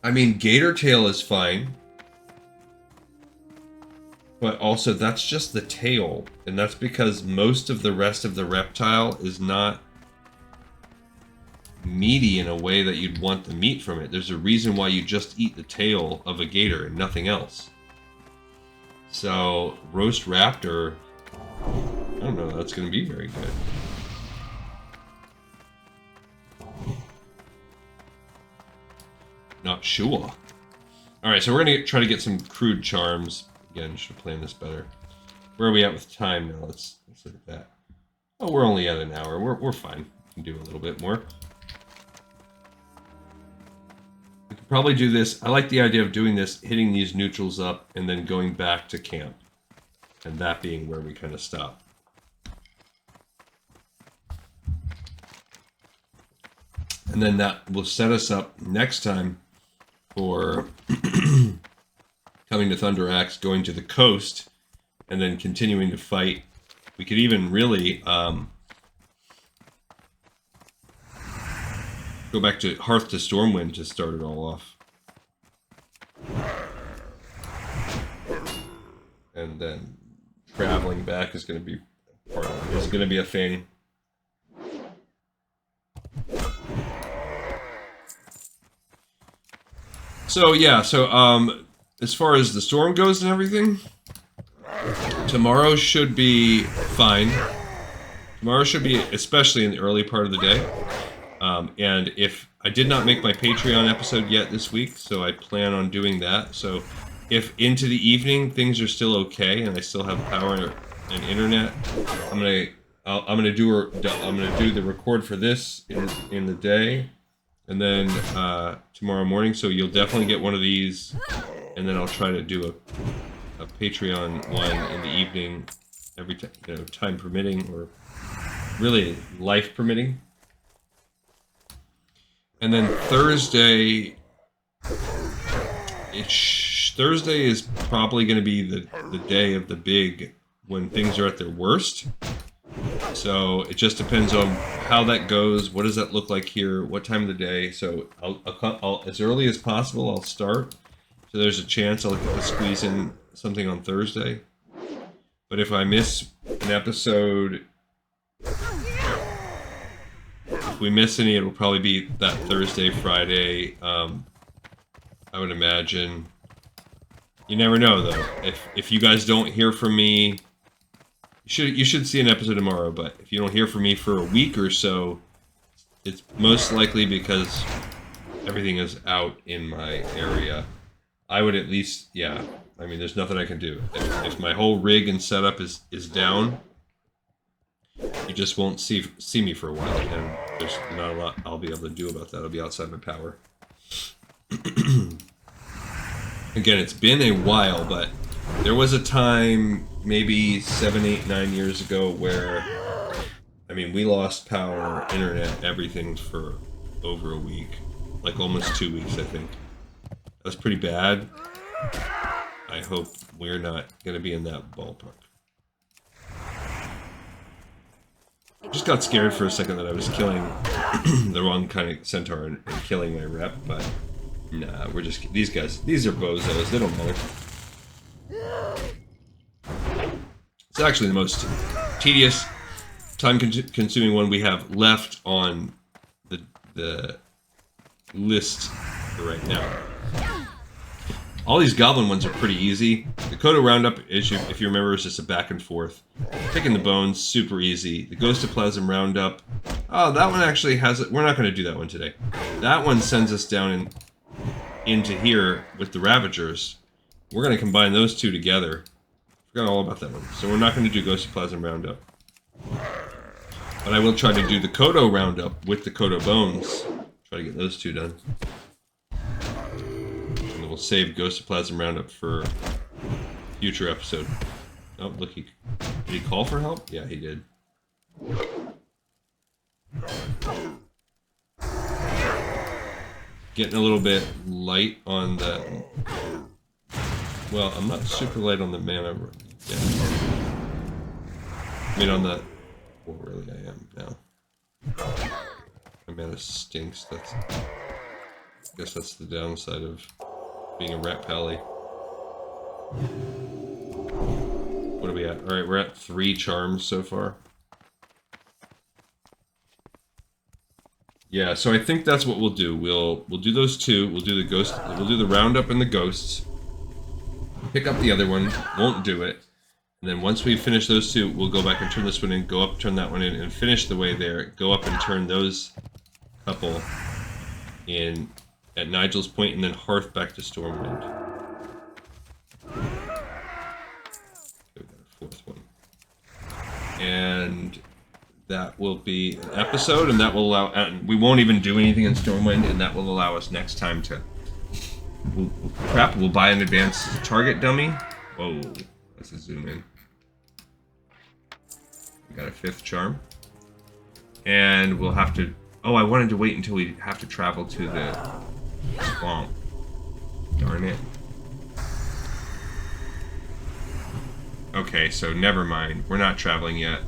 I mean, gator tail is fine. But also, that's just the tail. And that's because most of the rest of the reptile is not meaty in a way that you'd want the meat from it. There's a reason why you just eat the tail of a gator and nothing else. So, roast raptor... I don't know, that's going to be very good. Not sure. Alright, so we're going to try to get some crude charms. Again, should have planned this better. Where are we at with time now? Let's look at that. Oh, we're only at an hour. We're fine. We can do a little bit more. We could probably do this. I like the idea of doing this, hitting these neutrals up, and then going back to camp. And that being where we kind of stop. And then that will set us up next time for coming to Thunder Axe, going to the coast, and then continuing to fight. We could even really go back to Hearth to Stormwind to start it all off. And then traveling back is going to be a thing. So yeah, as far as the storm goes and everything, tomorrow should be fine. Tomorrow should be, especially in the early part of the day. And if I did not make my Patreon episode yet this week, so I plan on doing that. So if into the evening things are still okay and I still have power and internet, I'm gonna do the record for this in the day, and then tomorrow morning. So you'll definitely get one of these, and then I'll try to do a Patreon one in the evening, every time, time permitting, or really life permitting. And then Thursday is probably going to be the day of the big, when things are at their worst. So it just depends on how that goes. What does that look like here? What time of the day? So I'll as early as possible, I'll start. So there's a chance I'll get to squeeze in something on Thursday. But if I miss an episode, if we miss any, it'll probably be that Thursday, Friday. I would imagine. You never know, though. If you guys don't hear from me, you should see an episode tomorrow. But if you don't hear from me for a week or so, it's most likely because everything is out in my area. I would at least, yeah. I mean, there's nothing I can do. If my whole rig and setup is down, you just won't see me for a while, and there's not a lot I'll be able to do about that. I'll be outside my power. Again, it's been a while, but there was a time, maybe 7, 8, 9 years ago, where, I mean, we lost power, internet, everything for over a week. Like almost 2 weeks, I think. That was pretty bad. I hope we're not going to be in that ballpark. I just got scared for a second that I was killing the wrong kind of centaur and killing my rep, but nah, we're just, these guys, these are bozos, they don't matter. It's actually the most tedious, time-consuming one we have left on the list for right now. All these goblin ones are pretty easy. The Kodo Roundup, if you remember, is just a back and forth. Picking the bones, super easy. The Ghostoplasm Roundup, oh, that one actually has it. We're not going to do that one today. That one sends us down into here with the Ravagers. We're going to combine those two together. Forgot all about that one. So we're not going to do Ghostoplasm Roundup. But I will try to do the Kodo Roundup with the Kodo Bones. Try to get those two done. We'll save Ghostoplasm Roundup for future episode. Oh, look, did he call for help? Yeah, he did. Getting a little bit light on the... Well, I'm not super light on the mana. Yeah. I mean, on the... Well, really, I am now. My mana stinks. I guess that's the downside of being a rat pally. What are we at? Alright, we're at 3 charms so far. Yeah, so I think that's what we'll do. We'll do those two. We'll do the roundup and the ghosts. Pick up the other one, won't do it. And then once we finish those two, we'll go back and turn this one in, go up, turn that one in, and finish the way there. Go up and turn those couple in at Nigel's Point, and then Hearth back to Stormwind. Okay, we got a 4th one. And that will be an episode, and that will allow... And we won't even do anything in Stormwind, and that will allow us next time to... We'll buy an advanced target dummy. Whoa, let's zoom in. We got a 5th charm. And we'll have to... Oh, I wanted to wait until we have to travel to the... swamp. Darn it. Okay, so never mind. We're not traveling yet.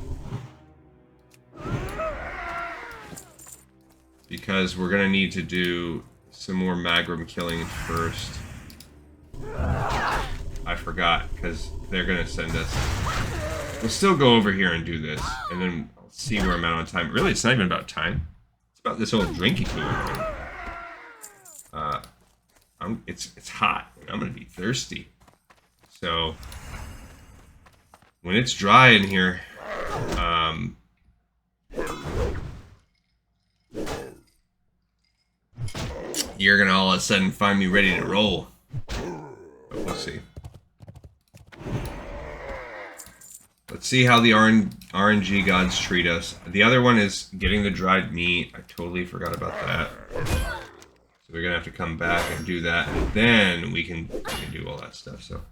Because we're gonna need to do some more Magrum killing first. I forgot, because they're gonna send us. We'll still go over here and do this, and then I'll see where I'm at on time. Really, it's not even about time. It's about this whole drinking thing. It's hot, and I'm gonna be thirsty. So when it's dry in here, you're gonna all of a sudden find me ready to roll. But we'll see. Let's see how the RNG gods treat us. The other one is getting the dried meat. I totally forgot about that. So we're gonna have to come back and do that, and then we can do all that stuff. So,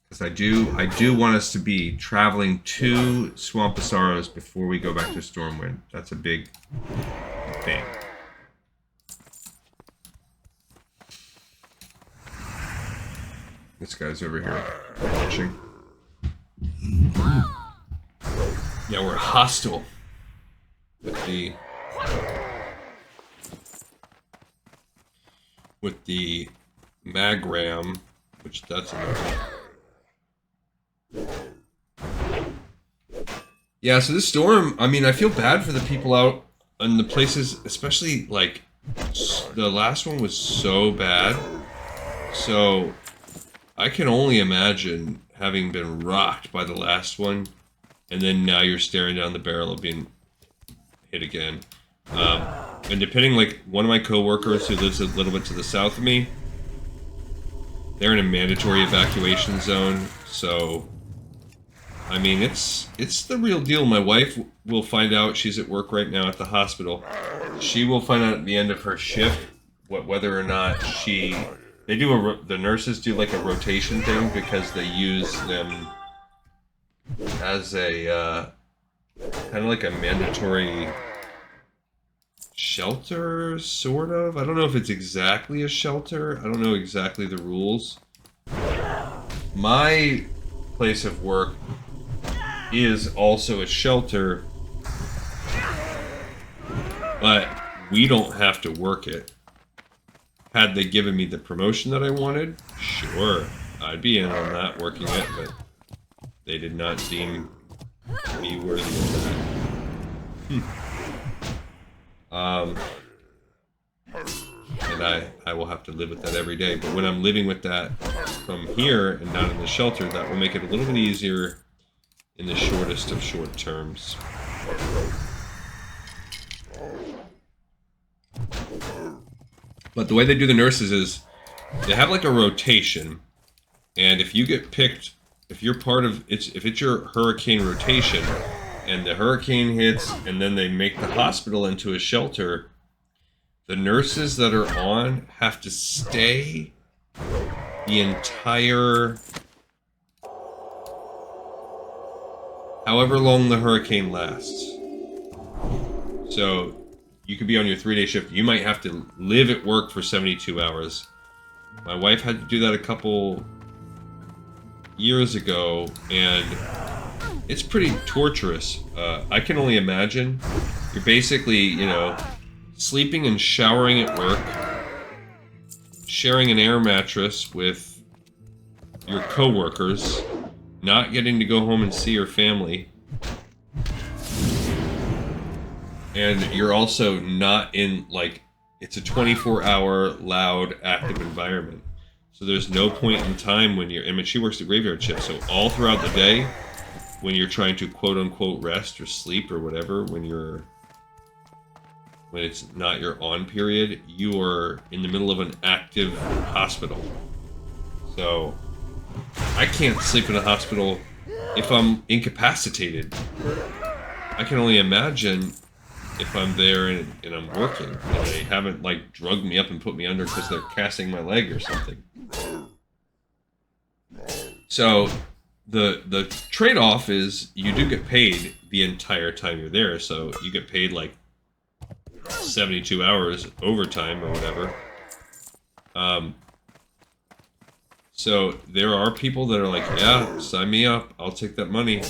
because I do want us to be traveling to Swamp of Sorrows before we go back to Stormwind. That's a big thing. This guy's over here watching. Yeah, we're hostile with the Magram, which that's another. Yeah, so this storm, I mean, I feel bad for the people out in the places, especially like the last one was so bad. So I can only imagine having been rocked by the last one, and then now you're staring down the barrel of being hit again. And depending, like, one of my coworkers who lives a little bit to the south of me, they're in a mandatory evacuation zone, so I mean, it's the real deal. My wife will find out. She's at work right now at the hospital. She will find out at the end of her shift whether or not the nurses do like a rotation thing because they use them as a kind of like a mandatory shelter, sort of. I don't know if it's exactly a shelter. I don't know exactly the rules. My place of work is also a shelter, but we don't have to work it. Had they given me the promotion that I wanted, sure, I'd be in on that, working it, but they did not deem me worthy of that. And I will have to live with that every day, but when I'm living with that from here and not in the shelter, that will make it a little bit easier in the shortest of short terms. But the way they do the nurses is they have like a rotation, and if you get picked, if you're part of if it's your hurricane rotation, and the hurricane hits, and then they make the hospital into a shelter, the nurses that are on have to stay the entire, however long the hurricane lasts. So you could be on your 3-day shift. You might have to live at work for 72 hours. My wife had to do that a couple years ago, and it's pretty torturous. I can only imagine. You're basically, you know, sleeping and showering at work, sharing an air mattress with your coworkers, not getting to go home and see your family, and you're also not in, like, it's a 24-hour loud active environment, so there's no point in time when you're, I mean, she works the graveyard shift, so all throughout the day when you're trying to quote-unquote rest or sleep or whatever, when it's not your on period, you are in the middle of an active hospital. So I can't sleep in a hospital if I'm incapacitated. I can only imagine if I'm there and I'm working and they haven't, like, drugged me up and put me under because they're casting my leg or something. So the trade-off is you do get paid the entire time you're there, so you get paid like 72 hours overtime or whatever. So there are people that are like, yeah, sign me up. I'll take that money.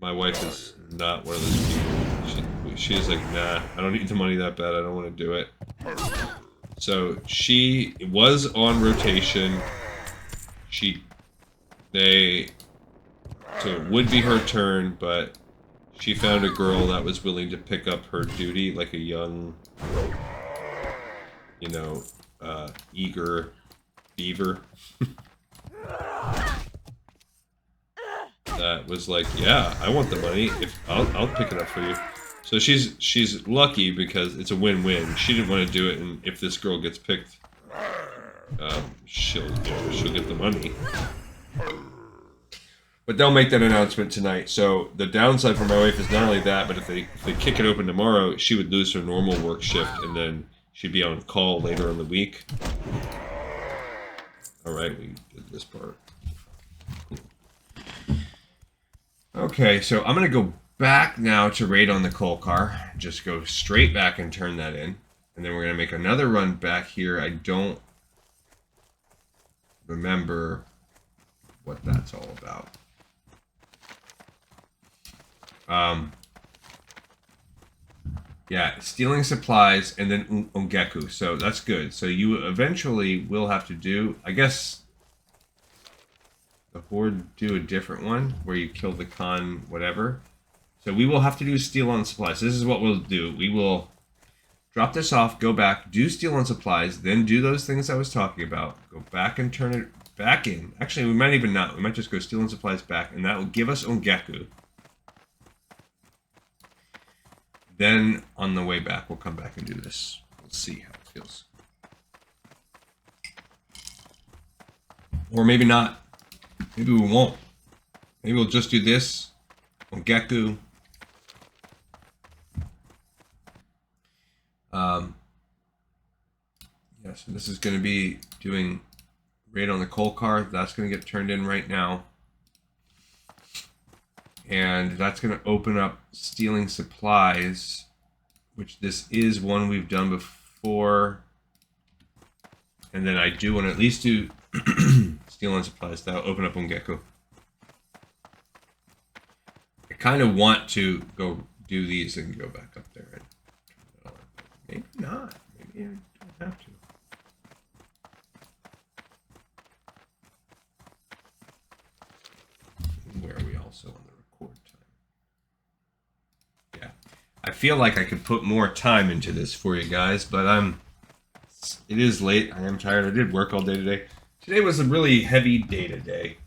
My wife is not one of those people. She's like, nah, I don't need the money that bad. I don't want to do it. So she was on rotation. So it would be her turn, but she found a girl that was willing to pick up her duty, like a young, eager beaver. That was like, yeah, I want the money. If I'll pick it up for you. So she's lucky because it's a win-win. She didn't want to do it, and if this girl gets picked, she'll get the money. But they'll make that announcement tonight. So the downside for my wife is not only that, but if they kick it open tomorrow, she would lose her normal work shift, and then she'd be on call later in the week. All right, we did this part. Okay, so I'm gonna go back now to raid on the Kolkar. Just go straight back and turn that in, and then we're gonna make another run back here. I don't remember what that's all about. Yeah, stealing supplies and then Ongeku. So that's good. So you eventually will have to do, I guess, the Horde do a different one where you kill the Khan, whatever. So we will have to do steal on supplies. This is what we'll do. We will drop this off, go back, do steal on supplies, then do those things I was talking about. Go back and turn it back in. Actually, we might even not. We might just go steal on supplies back, and that will give us Ongeku. Then, on the way back, we'll come back and do this. We'll see how it feels. Or maybe not. Maybe we won't. Maybe we'll just do this. Ongeku. Yeah, so this is going to be doing raid on the Kolkar. That's going to get turned in right now. And that's going to open up stealing supplies, which this is one we've done before. And then I do want to at least do stealing supplies. That'll open up Ongeku. I kind of want to go do these and go back up there. And maybe not. Maybe I don't have to. Where are we also on the record time? Yeah. I feel like I could put more time into this for you guys, but it is late. I am tired. I did work all day today. Today was a really heavy day today.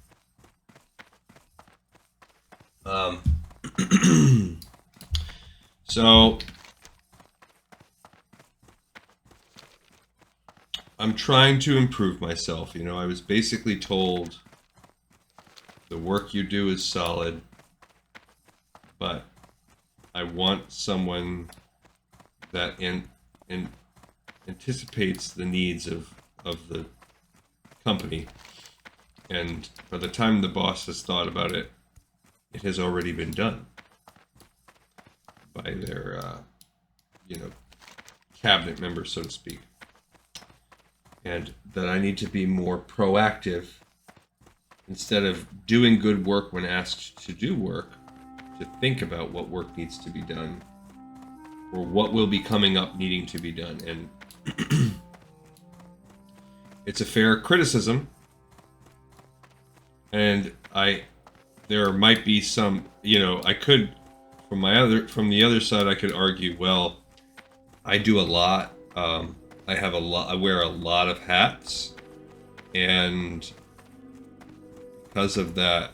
So I'm trying to improve myself. You know, I was basically told the work you do is solid, but I want someone that anticipates the needs of the company. And by the time the boss has thought about it, it has already been done by their, cabinet members, so to speak. And that I need to be more proactive instead of doing good work when asked to do work, to think about what work needs to be done or what will be coming up needing to be done. And it's a fair criticism. And there might be some, I could, from the other side, I could argue, well, I do a lot. I wear a lot of hats, and because of that,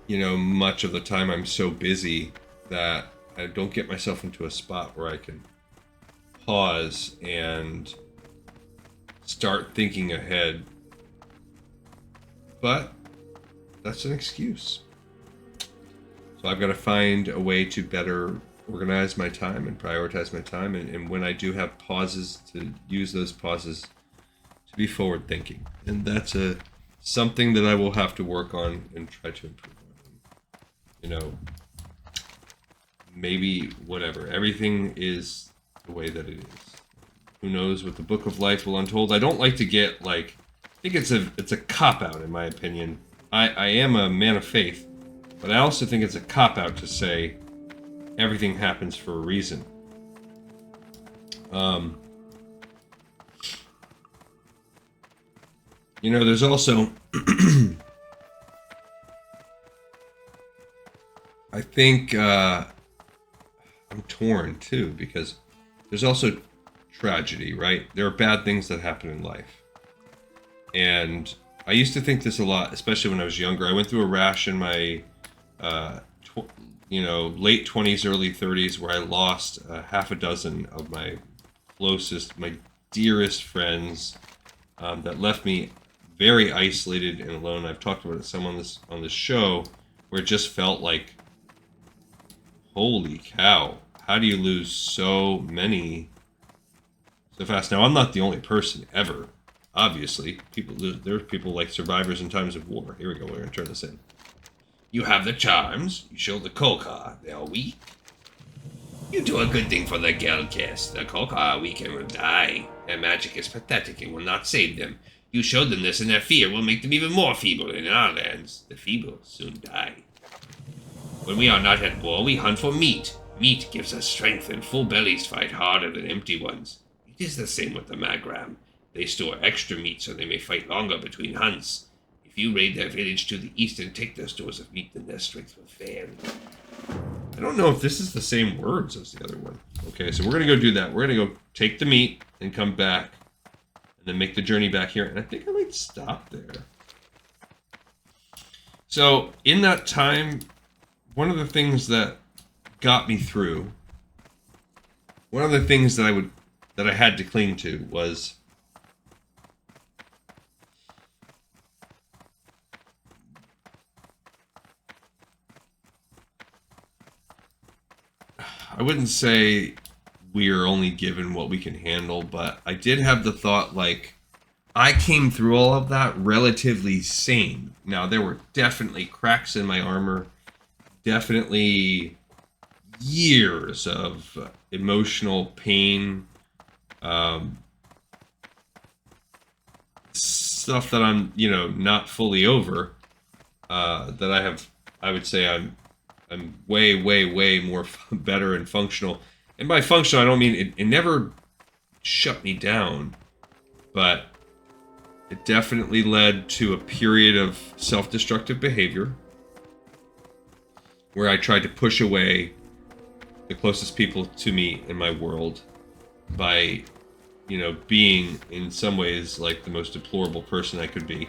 much of the time I'm so busy that I don't get myself into a spot where I can pause and start thinking ahead. But that's an excuse. So I've got to find a way to better organize my time and prioritize my time, and when I do have pauses, to use those pauses to be forward thinking. And that's something that I will have to work on and try to improve on. Maybe whatever. Everything is the way that it is. Who knows what the Book of Life will unfold? I don't like to get, like... I think it's a cop-out, in my opinion. I am a man of faith, but I also think it's a cop-out to say everything happens for a reason. You know, there's also... I think I'm torn, too, because there's also tragedy, right? There are bad things that happen in life. And I used to think this a lot, especially when I was younger. I went through a rash in my, late 20s, early 30s, where I lost half a dozen of my closest, my dearest friends that left me very isolated and alone. I've talked about it some on this show, where it just felt like, holy cow, how do you lose so many so fast? Now, I'm not the only person ever. Obviously, there's people like survivors in times of war. Here we go, we're going to turn this in. You have the charms, you show the Kolkar, they are weak. You do a good thing for the Gelkist. The Kolkar are weak and will die. Their magic is pathetic and will not save them. You show them this and their fear will make them even more feeble. In our lands, the feeble soon die. When we are not at war, we hunt for meat. Meat gives us strength, and full bellies fight harder than empty ones. It is the same with the Magram. They store extra meat so they may fight longer between hunts. If you raid their village to the east and take their stores of meat, then their strength will fail. I don't know if this is the same words as the other one. Okay, so we're going to go do that. We're going to go take the meat and come back, and then make the journey back here. And I think I might stop there. So, in that time, one of the things that got me through, one of the things that I had to cling to was I wouldn't say we are only given what we can handle, but I did have the thought, like, I came through all of that relatively sane. Now, there were definitely cracks in my armor, definitely years of emotional pain, stuff that I'm, not fully over, that I would say I'm way, way, way more better and functional. And by functional, I don't mean it never shut me down, but it definitely led to a period of self-destructive behavior where I tried to push away the closest people to me in my world by, being in some ways like the most deplorable person I could be.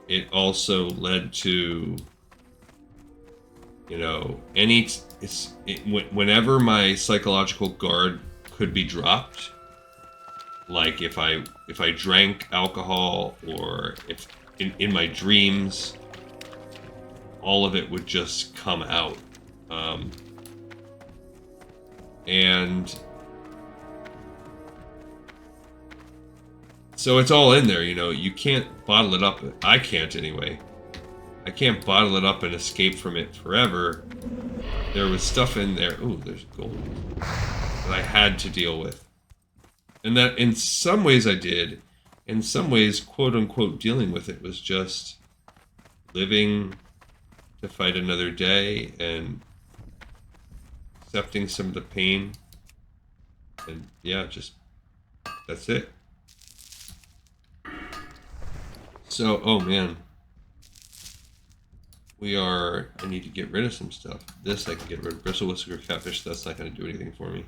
It also led to, whenever my psychological guard could be dropped, like if I drank alcohol or if in my dreams, all of it would just come out. And so it's all in there, you can't bottle it up. I can't anyway. I can't bottle it up and escape from it forever. There was stuff in there. Ooh, there's gold. That I had to deal with. And that in some ways I did. In some ways, quote unquote, dealing with it was just living to fight another day and accepting some of the pain. And yeah, just that's it. So, oh man. I need to get rid of some stuff. This I can get rid of. Bristle whisker catfish, that's not going to do anything for me.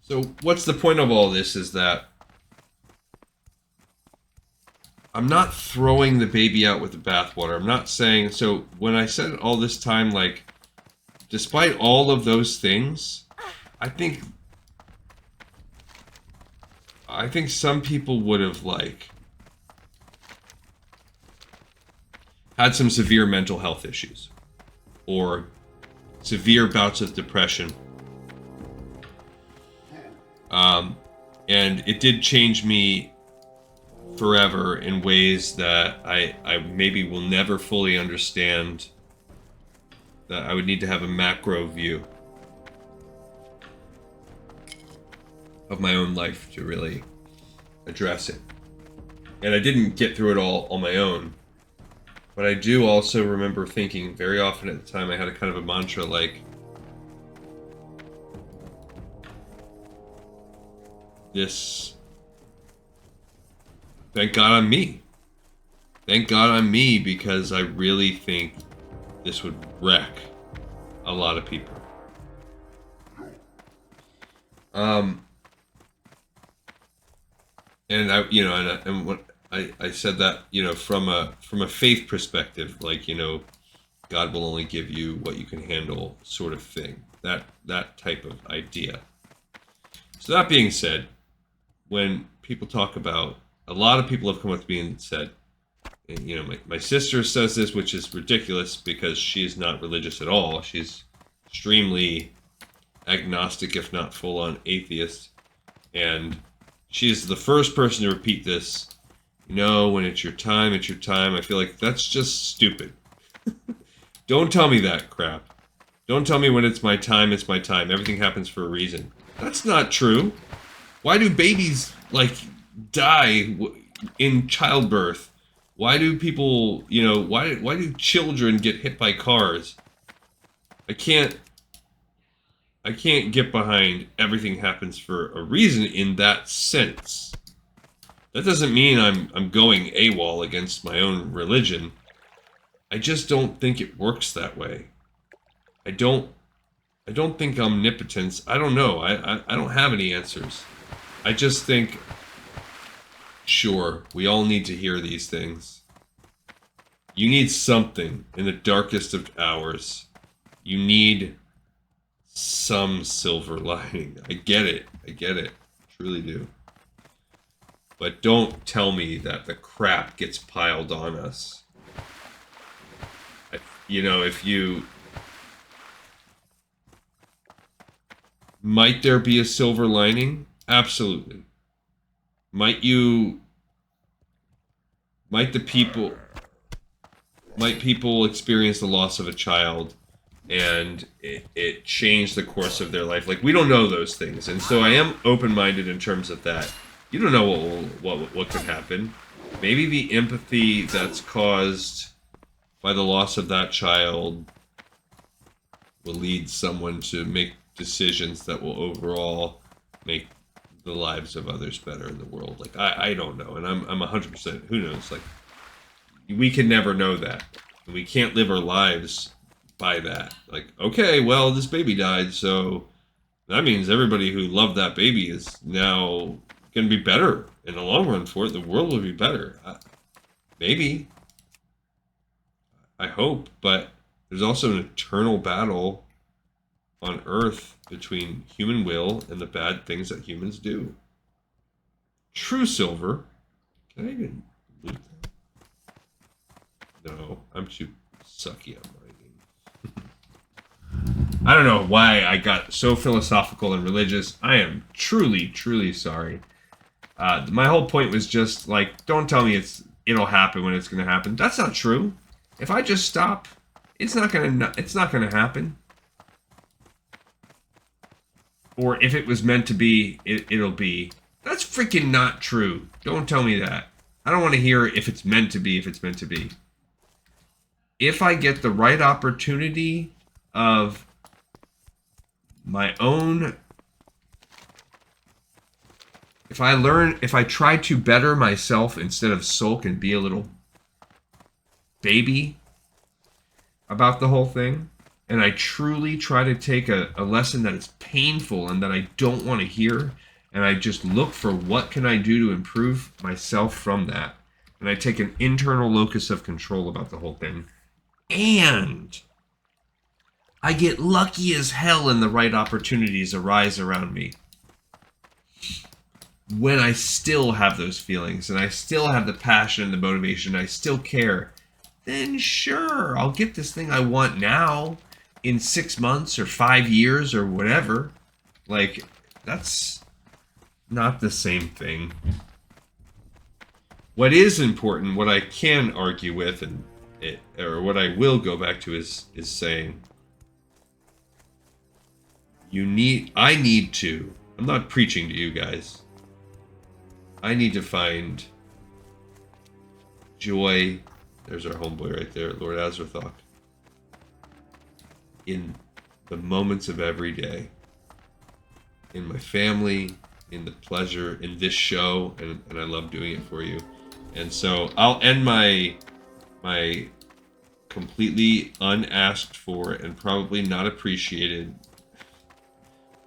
So what's the point of all this is that I'm not throwing the baby out with the bathwater. I'm not saying, so when I said all this time, like, despite all of those things, I think some people would have, like, had some severe mental health issues or severe bouts of depression. And it did change me forever in ways that I maybe will never fully understand That I would need to have a macro view of my own life to really address it. And I didn't get through it all on my own. But I do also remember thinking very often at the time, I had a kind of a mantra like, this, thank God I'm me. Thank God I'm me, because I really think this would wreck a lot of people. And I, you know, and what I said that, you know, from a faith perspective, like, you know, God will only give you what you can handle, sort of thing. That type of idea. So that being said, when people talk about, a lot of people have come up to me and said, and, you know, my sister says this, which is ridiculous because she is not religious at all. She's extremely agnostic, if not full-on atheist. And she is the first person to repeat this. You know, when it's your time, it's your time. I feel like that's just stupid. Don't tell me that crap. Don't tell me when it's my time, it's my time. Everything happens for a reason. That's not true. Why do babies, like, die in childbirth? Why do people, you know, why do children get hit by cars? I can't get behind everything happens for a reason in that sense. That doesn't mean I'm going AWOL against my own religion. I just don't think it works that way. I don't think omnipotence, I don't know. I don't have any answers. I just think, sure, we all need to hear these things. You need something in the darkest of hours. You need some silver lining. I get it. Truly do. But don't tell me that the crap gets piled on us. You know, if you... Might there be a silver lining? Absolutely. Might people experience the loss of a child and it changed the course of their life? Like, we don't know those things, and so I am open-minded in terms of that. You don't know what could happen. Maybe the empathy that's caused by the loss of that child will lead someone to make decisions that will overall make the lives of others better in the world. Like, I don't know, and I'm 100%, who knows? Like, we can never know that. And we can't live our lives by that. Like, okay, well, this baby died, so that means everybody who loved that baby is now going to be better in the long run for it. The world will be better. Maybe. I hope, but there's also an eternal battle on Earth between human will and the bad things that humans do. True silver. Can I even loot that? No, I'm too sucky at mining. I don't know why I got so philosophical and religious. I am truly, truly sorry. My whole point was just like, don't tell me it'll happen when it's going to happen. That's not true. If I just stop, it's not gonna happen. Or if it was meant to be, it'll be. That's freaking not true. Don't tell me that. I don't want to hear if it's meant to be, if it's meant to be. If I get the right opportunity of my own... If I try to better myself instead of sulk and be a little baby about the whole thing, and I truly try to take a lesson that is painful and that I don't want to hear, and I just look for what can I do to improve myself from that, and I take an internal locus of control about the whole thing, and I get lucky as hell and the right opportunities arise around me. When I still have those feelings, and I still have the passion and the motivation, I still care, then sure, I'll get this thing I want now in 6 months or 5 years or whatever. Like, that's not the same thing. What is important, what I can argue with, or what I will go back to is saying, I need to, I'm not preaching to you guys. I need to find joy. There's our homeboy right there, Lord Azrathok. In the moments of every day. In my family, in the pleasure, in this show, and I love doing it for you. And so I'll end my completely unasked for and probably not appreciated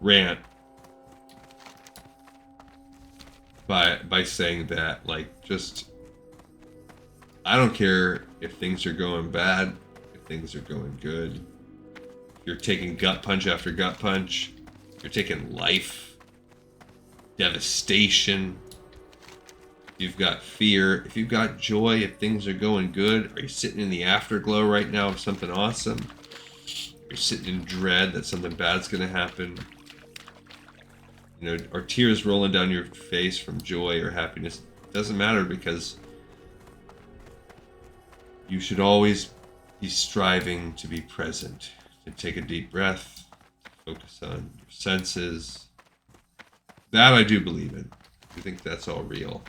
rant by saying that, like, just, I don't care if things are going bad, if things are going good. If you're taking gut punch after gut punch, if you're taking life, devastation, if you've got fear, if you've got joy, if things are going good, are you sitting in the afterglow right now of something awesome? Are you sitting in dread that something bad's going to happen? You know, are tears rolling down your face from joy or happiness? It doesn't matter, because you should always be striving to be present, to take a deep breath, focus on your senses. That I do believe in. I think that's all real.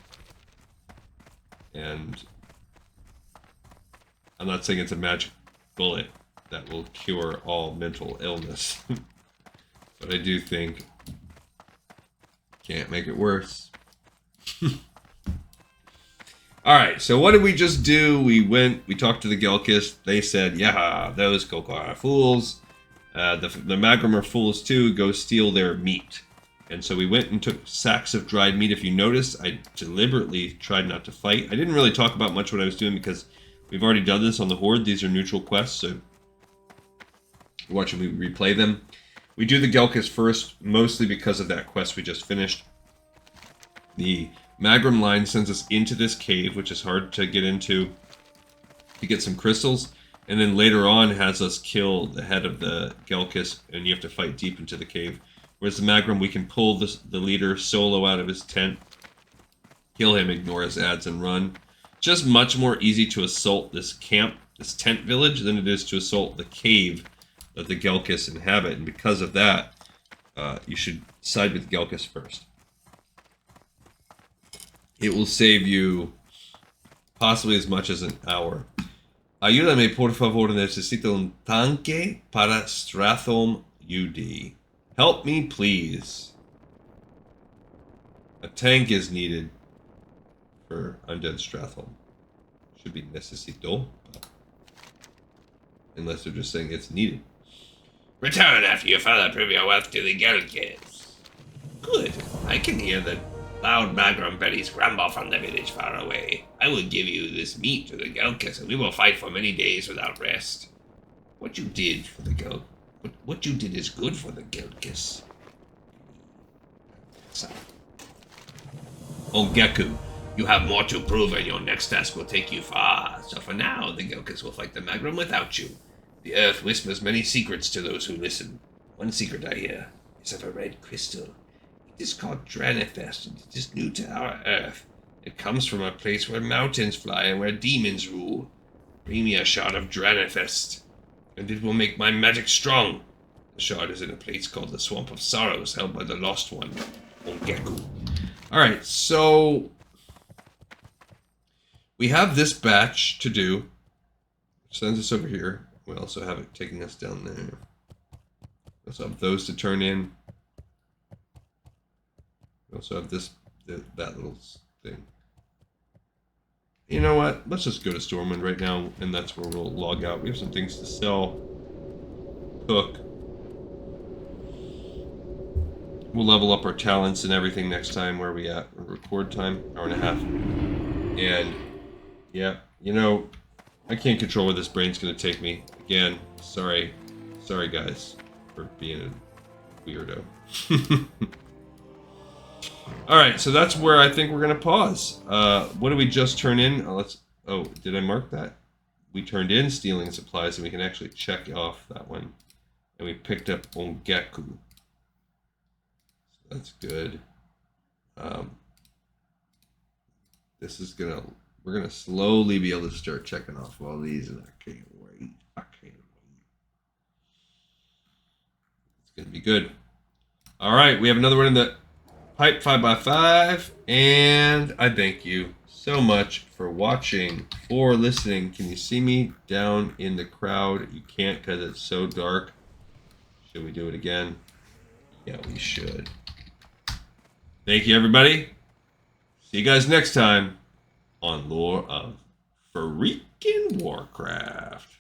And I'm not saying it's a magic bullet that will cure all mental illness. But I do think can't make it worse. Alright, so what did we just do? We talked to the Gelkis. They said, yeah, those Kolkar are fools. The Magrum are fools too. Go steal their meat. And so we went and took sacks of dried meat. If you notice, I deliberately tried not to fight. I didn't really talk about much what I was doing because we've already done this on the Horde. These are neutral quests, so watching me replay them. We do the Gelkis first, mostly because of that quest we just finished. The Magrum line sends us into this cave, which is hard to get into, to get some crystals, and then later on has us kill the head of the Gelkis, and you have to fight deep into the cave. Whereas the Magrum, we can pull the leader solo out of his tent, kill him, ignore his ads, and run. Just much more easy to assault this camp, this tent village, than it is to assault the cave that the Gelkis inhabit, and because of that, you should side with Gelkis first. It will save you possibly as much as an hour. Ayúdame, por favor, necesito un tanque para Strathom UD. Help me, please. A tank is needed for Undead Strathom. Should be necesito, unless they're just saying it's needed. Return after your father prove your wealth to the Gelkis. Good. I can hear the loud Magrum bellies grumble from the village far away. I will give you this meat to the Gelkis, and we will fight for many days without rest. What you did for the what you did is good for the Gelkis. Ongeku, you have more to prove, and your next task will take you far. So for now, the Gelkis will fight the Magrum without you. The earth whispers many secrets to those who listen. One secret I hear is of a red crystal. It is called Dranethest, and it is new to our earth. It comes from a place where mountains fly and where demons rule. Bring me a shard of Dranethest, and it will make my magic strong. The shard is in a place called the Swamp of Sorrows, held by the Lost One, Ongeku. Alright, so we have this batch to do, which sends us over here. We also have it taking us down there. We also have those to turn in. We also have that little thing. You know what? Let's just go to Stormwind right now, and that's where we'll log out. We have some things to sell, cook. We'll level up our talents and everything next time. Where are we at? Record time, hour and a half. And yeah, you know, I can't control where this brain's gonna take me. Again, sorry guys for being a weirdo. Alright, so that's where I think we're gonna pause. What did we just turn in? Oh, did I mark that? We turned in stealing supplies, and we can actually check off that one. And we picked up Ongeku. So that's good. This is we're gonna slowly be able to start checking off all these, and I can't wait. It's gonna be good. All right, we have another one in the pipe 5x5, and I thank you so much for watching or listening. Can you see me down in the crowd? You can't because it's so dark. Should we do it again? Yeah, we should. Thank you, everybody. See you guys next time on Lore of freaking Warcraft.